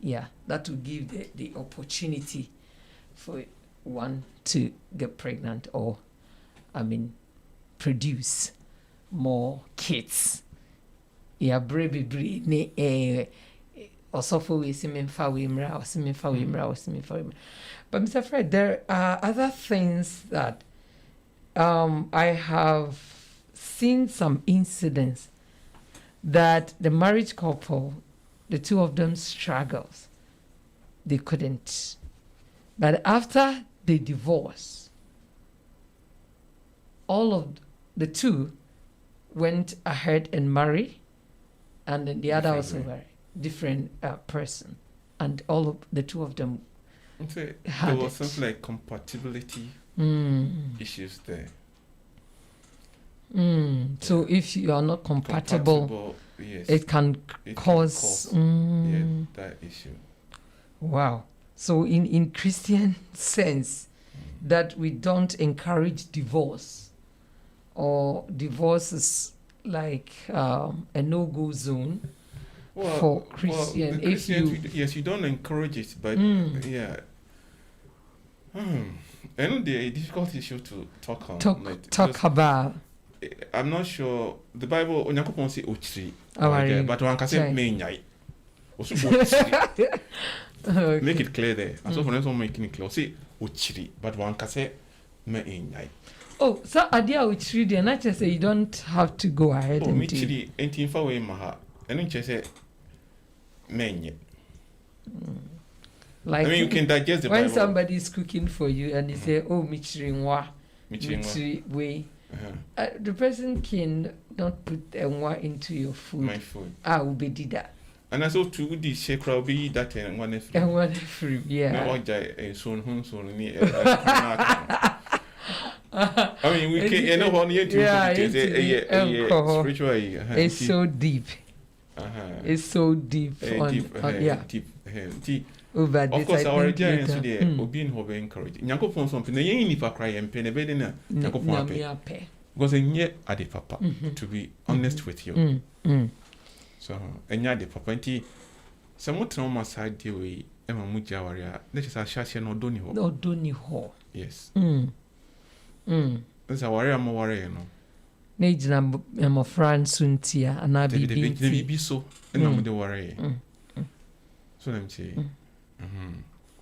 Yeah, that will give the opportunity for one to get pregnant or, produce more kids. Yeah, baby, also for we see me fa we mra, see me fa we mra. But Mr. Fred, there are other things that I have seen some incidents that the marriage couple, the two of them struggles. They couldn't. But after they divorced, all of the two went ahead and married, and then the other also married. Different person, and all of the two of them there was something like compatibility issues there. So if you are not compatible yes, it can cause that issue. Wow. So in Christian sense, that we don't encourage divorce, or divorce is like a no-go zone. for Christian. If you you don't encourage it, but yeah. I know the difficult issue to talk on. Talk about. I'm not sure. The Bible, Onyankopon say ochiri, but one can say me nyai. Make it clear there. And so for them, making it clear, say ochiri, but one can say me nyai. Oh, so idea ochiri, then I just say you don't have to go ahead and me chiri, ain't in far away maha. And then just say me nyai. Like, I mean, you can digest the when Bible. somebody is cooking for you and you say, "Oh, michirinwa, way," the person can not put enwa into your food. My food. Ubedida. And I saw two the shakra be that and one free. And one free, yeah. No, I soon home soon near. I mean, we can you know one year to spiritual. It's so deep. It's so deep. Deep. Of course, our giants today will be in hope encouraged. Nyankopon something, the young nipa cry and pen a bed in a Nyankopon pay. Because a year at the papa, to be honest with you. So, and yet the papa, somewhat on my side, dear way, Emma Mujawaria, that is our Shasha no Doniho. No Doniho. Yes. That's a warrior, more warrior, no. Major number France Suntia, and I be so, and I'm the warrior. So let me say.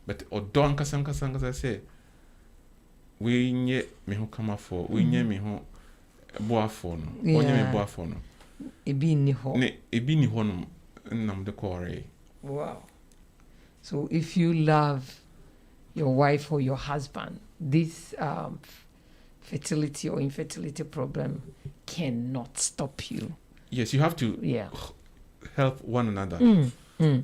But Odon Kasanka say, we nye me who come for, we nye me who boaphone, or nye me boaphone. It be ni ho. It be ni honum, and the quarry. Wow. So if you love your wife or your husband, this fertility or infertility problem cannot stop you. Yes, you have to help one another.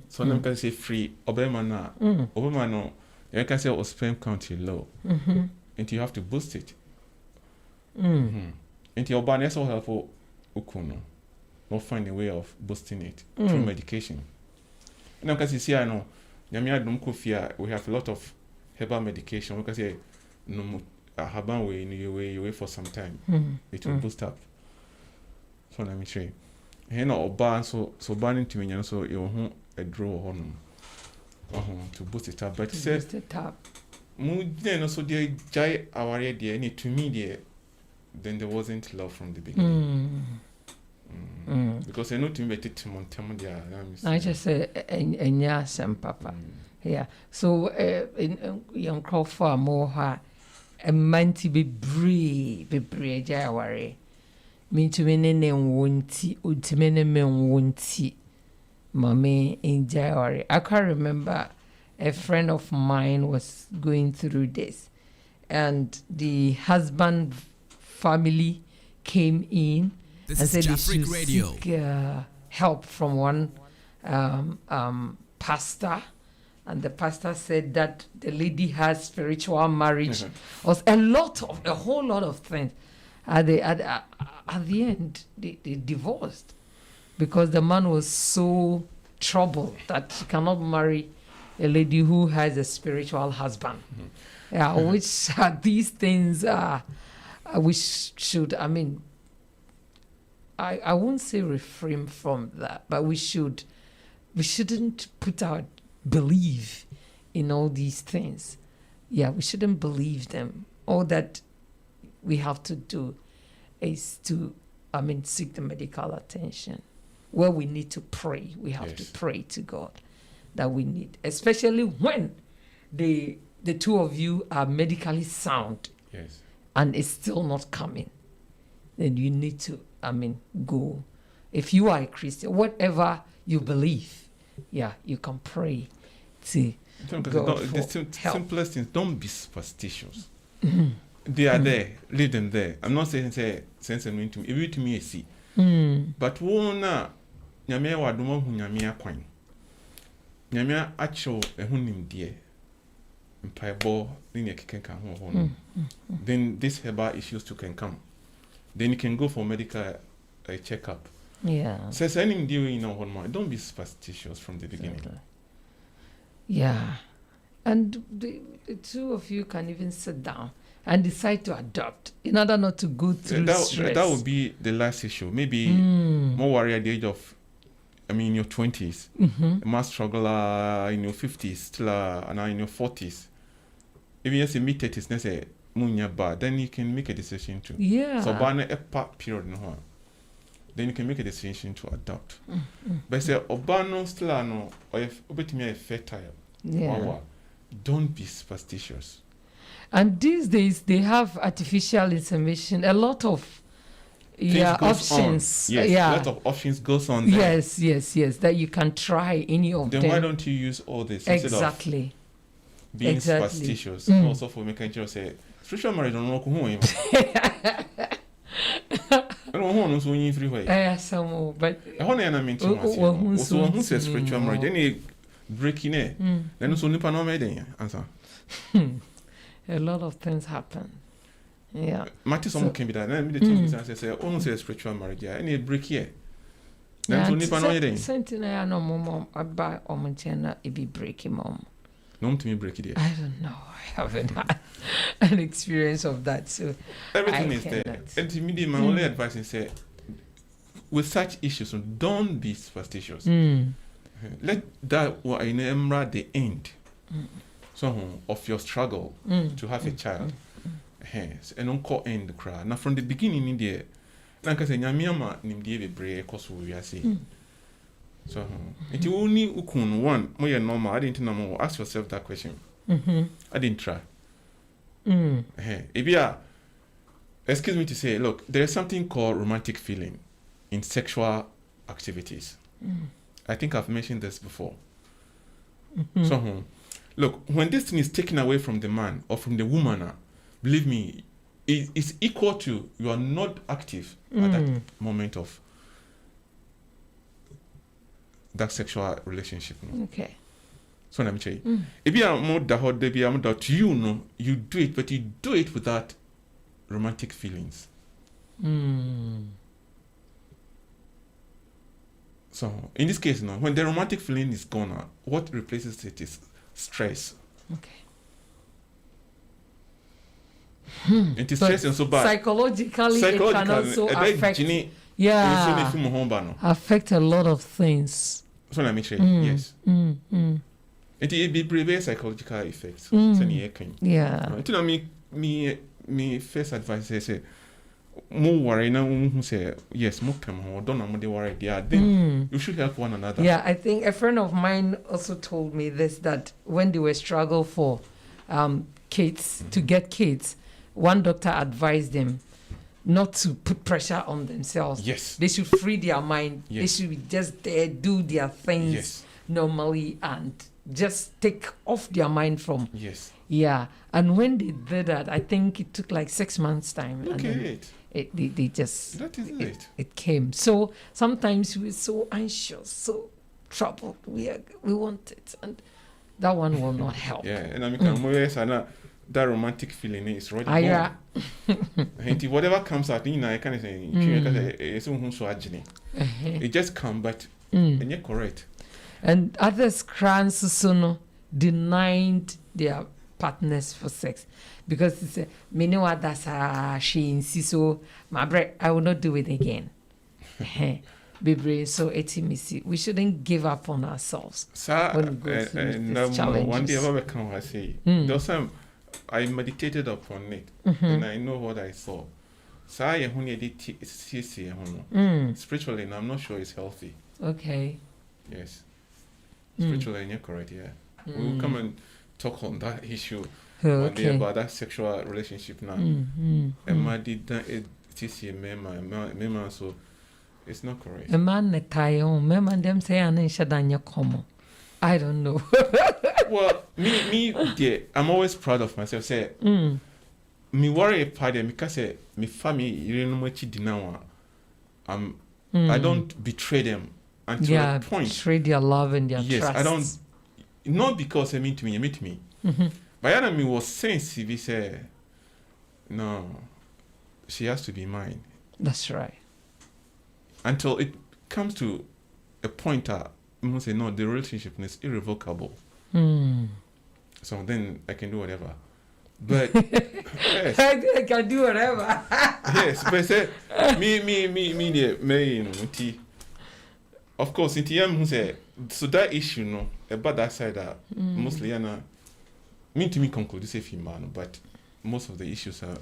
So them can say free Obama no you can say or sperm count low and you have to boost it and your body also helpful ukuno not find a way of boosting it through medication. And because you see I know nyamia dum kofia we have a lot of herbal medication we can say no haban way in your way for some time it will boost up. So let me show you. Hena oba so banning to me so you a draw on to boost it up. But say then also the jai our idea any to me there then there wasn't love from the beginning. Because I know to me it there. I just say enya sem papa. Yeah. So in young crowd for more a manti be brave jai aware. Me to me ne wonti ultimate me wonti mommy in January. I can't remember a friend of mine was going through this and the husband family came in and said they should seek help from one pastor, and the pastor said that the lady has spiritual marriage was a whole lot of things. At the end, they divorced because the man was so troubled that he cannot marry a lady who has a spiritual husband. Which these things we should, I mean, I won't say refrain from that, but we shouldn't put our belief in all these things. Yeah, we shouldn't believe them. All that we have to do is to, seek the medical attention. Where we need to pray, we have to pray to God that we need, especially when the two of you are medically sound and it's still not coming. Then you need to, go. If you are a Christian, whatever you believe, you can pray to God for the simplest things, don't be superstitious. Mm-hmm. They are there, leave them there. I'm not saying sense and mean to me. It to me see. But wona nyame wa doma hu nyame akwan. Nyame acho ehunim die. Mpaibo ni keken kan ho. Then these herbal issues too can come. Then you can go for medical checkup. Yeah. Says any deal in our mind. Don't be superstitious from the beginning. Exactly. Yeah. And the two of you can even sit down and decide to adopt in order not to go through stress. That would be the last issue. Maybe more worry at the age of in your 20s, you must struggle in your 50s, still and in your 40s. If you say mid-30s, let's say, then you can make a decision to. Yeah. So, ban a part period, no. Then you can make a decision to adopt. But say, Obano still no, or if obetime fertile. Yeah. Don't be superstitious. And these days they have artificial insemination. A lot of options. Yes, a lot of options goes on there. Yes. That you can try any of them. Then why don't you use all this exactly? Being superstitious, also for making sure say spiritual marriage don't know who I don't want to win free way. But I want to mean to so who says spiritual marriage any breaking it then so nipa no made answer. A lot of things happen. Yeah. Matty some can be that. Then the thing is say almost say spiritual marriage any break here. Then so nipa no made Sentinel no mom about omonchena e be breaking mom. No to me break it. I don't know. I haven't had an experience of that. So everything is there. And to me, my only advice is say, with such issues, don't be superstitious. Let that what in Emra the end. So of your struggle to have a child. Yes, and don't call end the crowd. Now from the beginning in there, like I say, Nyamiama nimdi break cause we are saying. So, if you only ukun one, more normal, I didn't know. Ask yourself that question. I didn't try. If you are, excuse me to say, look, there is something called romantic feeling in sexual activities. I think I've mentioned this before. So, look, when this thing is taken away from the man or from the woman, believe me, it's equal to you are not active at that moment of that sexual relationship. No? Okay. So let me tell you. If you are more that you know, you do it, but you do it without romantic feelings. So in this case, no, when the romantic feeling is gone, what replaces it is stress. Okay. It is stress and so bad. Psychologically, it can also affect. Affect a lot of things. So let me tell you. Yes. It be very psychological effects. Yeah. You know, me first advice is say, more worry now. Who say yes, more come or don't know worry. Yeah, then you should help one another. Yeah, I think a friend of mine also told me this, that when they were struggle for kids to get kids, one doctor advised them not to put pressure on themselves. Yes. They should free their mind. Yes. They should be just there, do their things normally and just take off their mind from. Yes. Yeah. And when they did that, I think it took like 6 months' time. Look at it. They just... That is it. It came. So sometimes we're so anxious, so troubled. We want it. And that one will not help. Yeah. And I mean, that romantic feeling is already gone. And whatever comes out, I kind of say, it just comes, but and you're correct. And others denied their partners for sex because it's me know what that's she insists, so my bread, I will not do it again. Baby, so we shouldn't give up on ourselves when we go through these challenges. One day I come and say, there's some. I meditated upon it and I know what I saw. Spiritually, and I'm not sure it's healthy. Okay. Yes. Spiritually, you're correct, yeah. We'll come and talk on that issue one day about that sexual relationship now. And my did that so it's not correct. A man them say I don't know. Well, me, dear, I'm always proud of myself. Say, me worry about them because me family, you know what you do I don't betray them until a point. Betray their love and their trust. Yes, I don't. Not because they mean to me. But enemy was sensitive. He said, no, she has to be mine. That's right. Until it comes to a point I'm gonna say no, the relationship is irrevocable. So then I can do whatever. But yes. I can do whatever. Yes, but say me, you know, of course, in TM who say so that issue no about that side mostly mean to me conclude this if man, but most of the issues are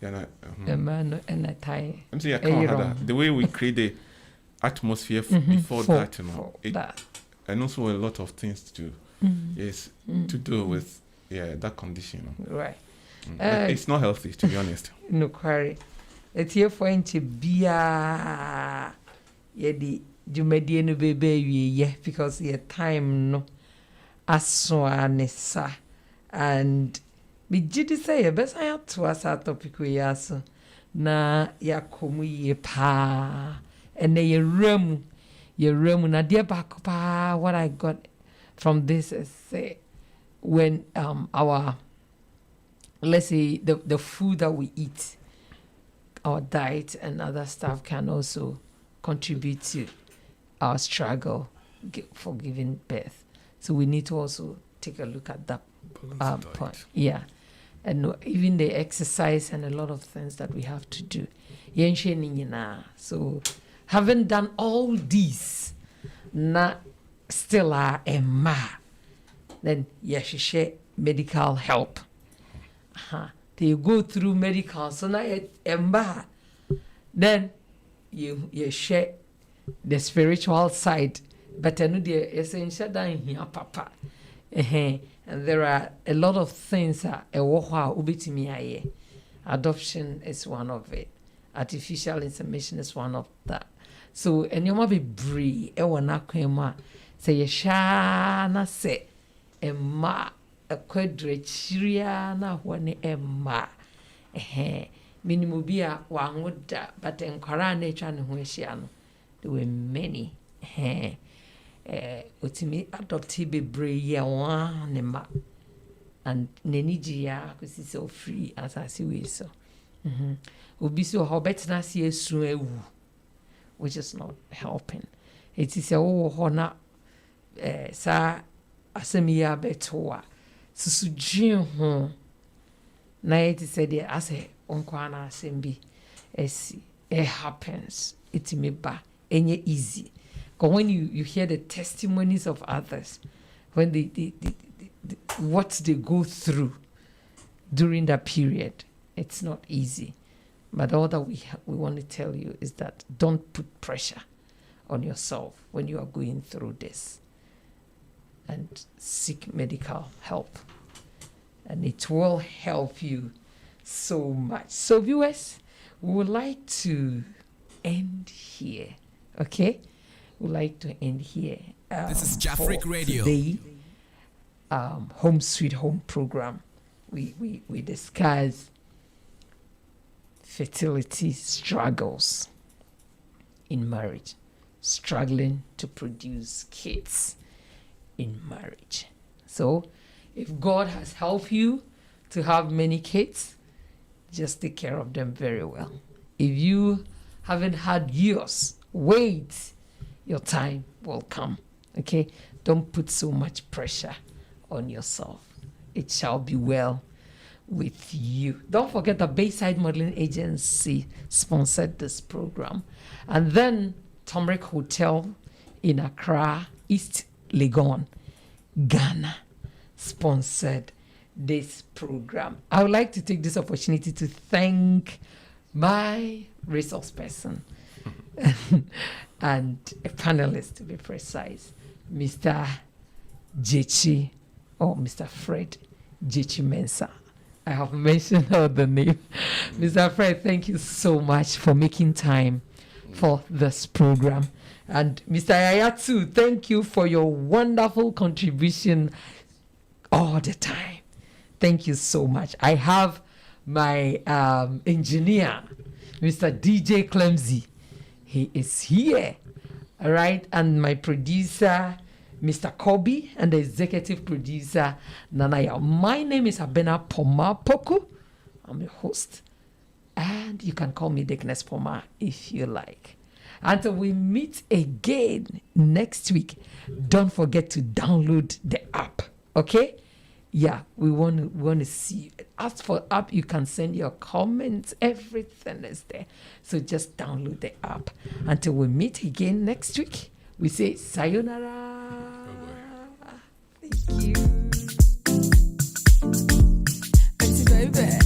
man and a tie. I'm saying I can't have the way we create the atmosphere before that, you know, and also a lot of things to to do with that condition, you know. Right. It's not healthy, to be honest. No query. It's here for to be the Jumedi no baby, because your time no aswanesa and me jidi say best I have to us our topic we aso na ya komu ye pa and ye room na dear back pa. What I got from this is say when our, let's say, the food that we eat, our diet and other stuff can also contribute to our struggle for giving birth. So we need to also take a look at that point. Yeah. And even the exercise and a lot of things that we have to do. So having done all these, still are a ma, then she share medical help. They go through medical, so now a ma, then you share the spiritual side, but I know the essential down here, papa. And there are a lot of things adoption is one of it. Artificial insemination is one of that. So and you might be brave. Say you shana say emma a quadrichiria na one emma. Minimubia one would that, but in Koran nature and Hueshiano. There were many. Utimi adopted baby year one and Nenijia because it's so free as I see we so. Ubi so how better na see a which is not helping. It is a honor sa asemia betoa. Susujin home. Na it is said as a unkwana sembi. It happens. It's me ba. Any easy. Because when you hear the testimonies of others, when they what they go through during that period, it's not easy. But all that we want to tell you is that don't put pressure on yourself when you are going through this, and seek medical help. And it will help you so much. So viewers, we would like to end here, okay? We'd like to end here. This is Jafric Radio. Today, Home Sweet Home program. We discuss fertility struggles in marriage, struggling to produce kids in marriage. So, if God has helped you to have many kids, just take care of them very well. If you haven't had yours, wait. Your time will come, okay? Don't put so much pressure on yourself. It shall be well with you. Don't forget the Bayside Modeling Agency sponsored this program. And then Tomric Hotel in Accra, East Legon, Ghana, sponsored this program. I would like to take this opportunity to thank my resource person and a panelist, to be precise, Mr. Jechi, or Mr. Fred Jechi Mensah. I have mentioned all the name. Mr. Fred, thank you so much for making time for this program. And Mr. Ayatu, thank you for your wonderful contribution all the time. Thank you so much. I have my engineer, Mr. DJ Clemsy. He is here, all right? And my producer, Mr. Kobe, and the executive producer, Nanaya. My name is Abena Poma Poku. I'm the host. And you can call me Dickness Poma if you like. Until we meet again next week, don't forget to download the app, okay? Yeah, we want to see. As for app, you can send your comments. Everything is there. So just download the app. Until we meet again next week, we say sayonara. Thank you. Thanks, baby.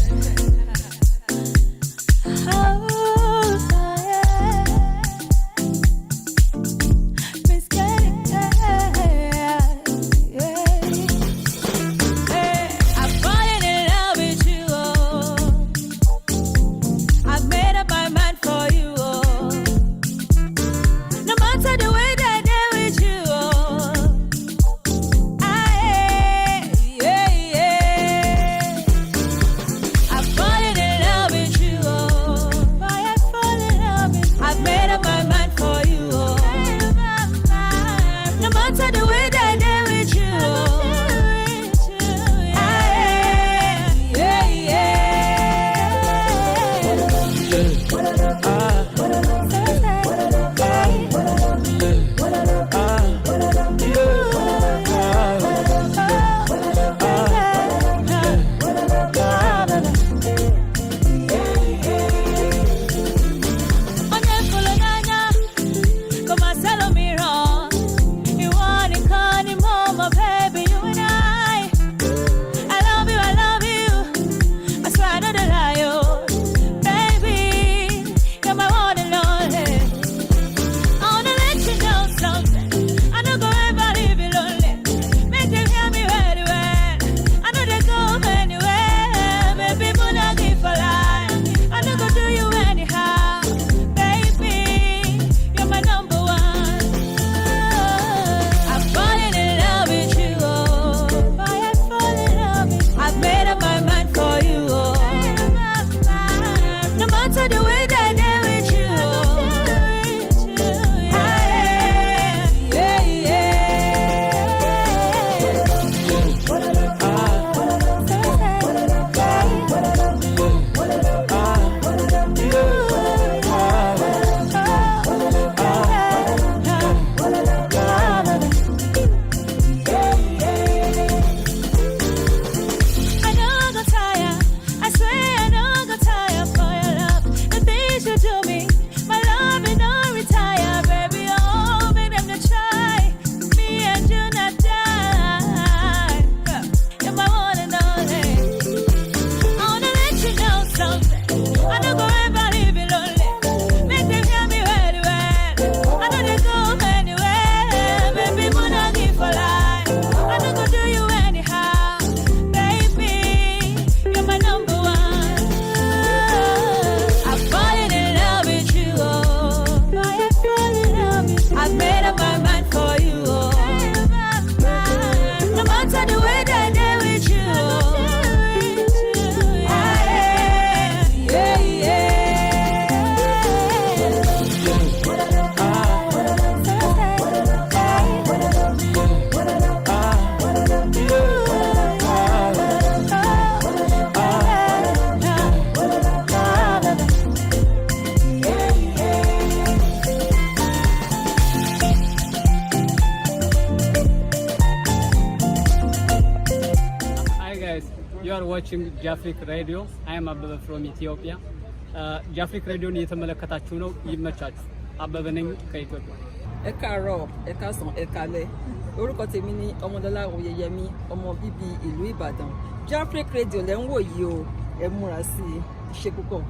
You are watching Jafric Radio. I am Abba from Ethiopia. Jafric Radio ni የተመለከታችሁ ነው ይመቻችሁ አበበ ነኝ ከኢትዮጵያ Ekaro ekason ekale orúkọ tèmi ni Ọmọdọ́lá Oyeyemi ọmọ bíbí ìlú Ìbàdàn Jafric Radio lẹ ń wò yìí o ẹ múra sí i ṣe púpọ̀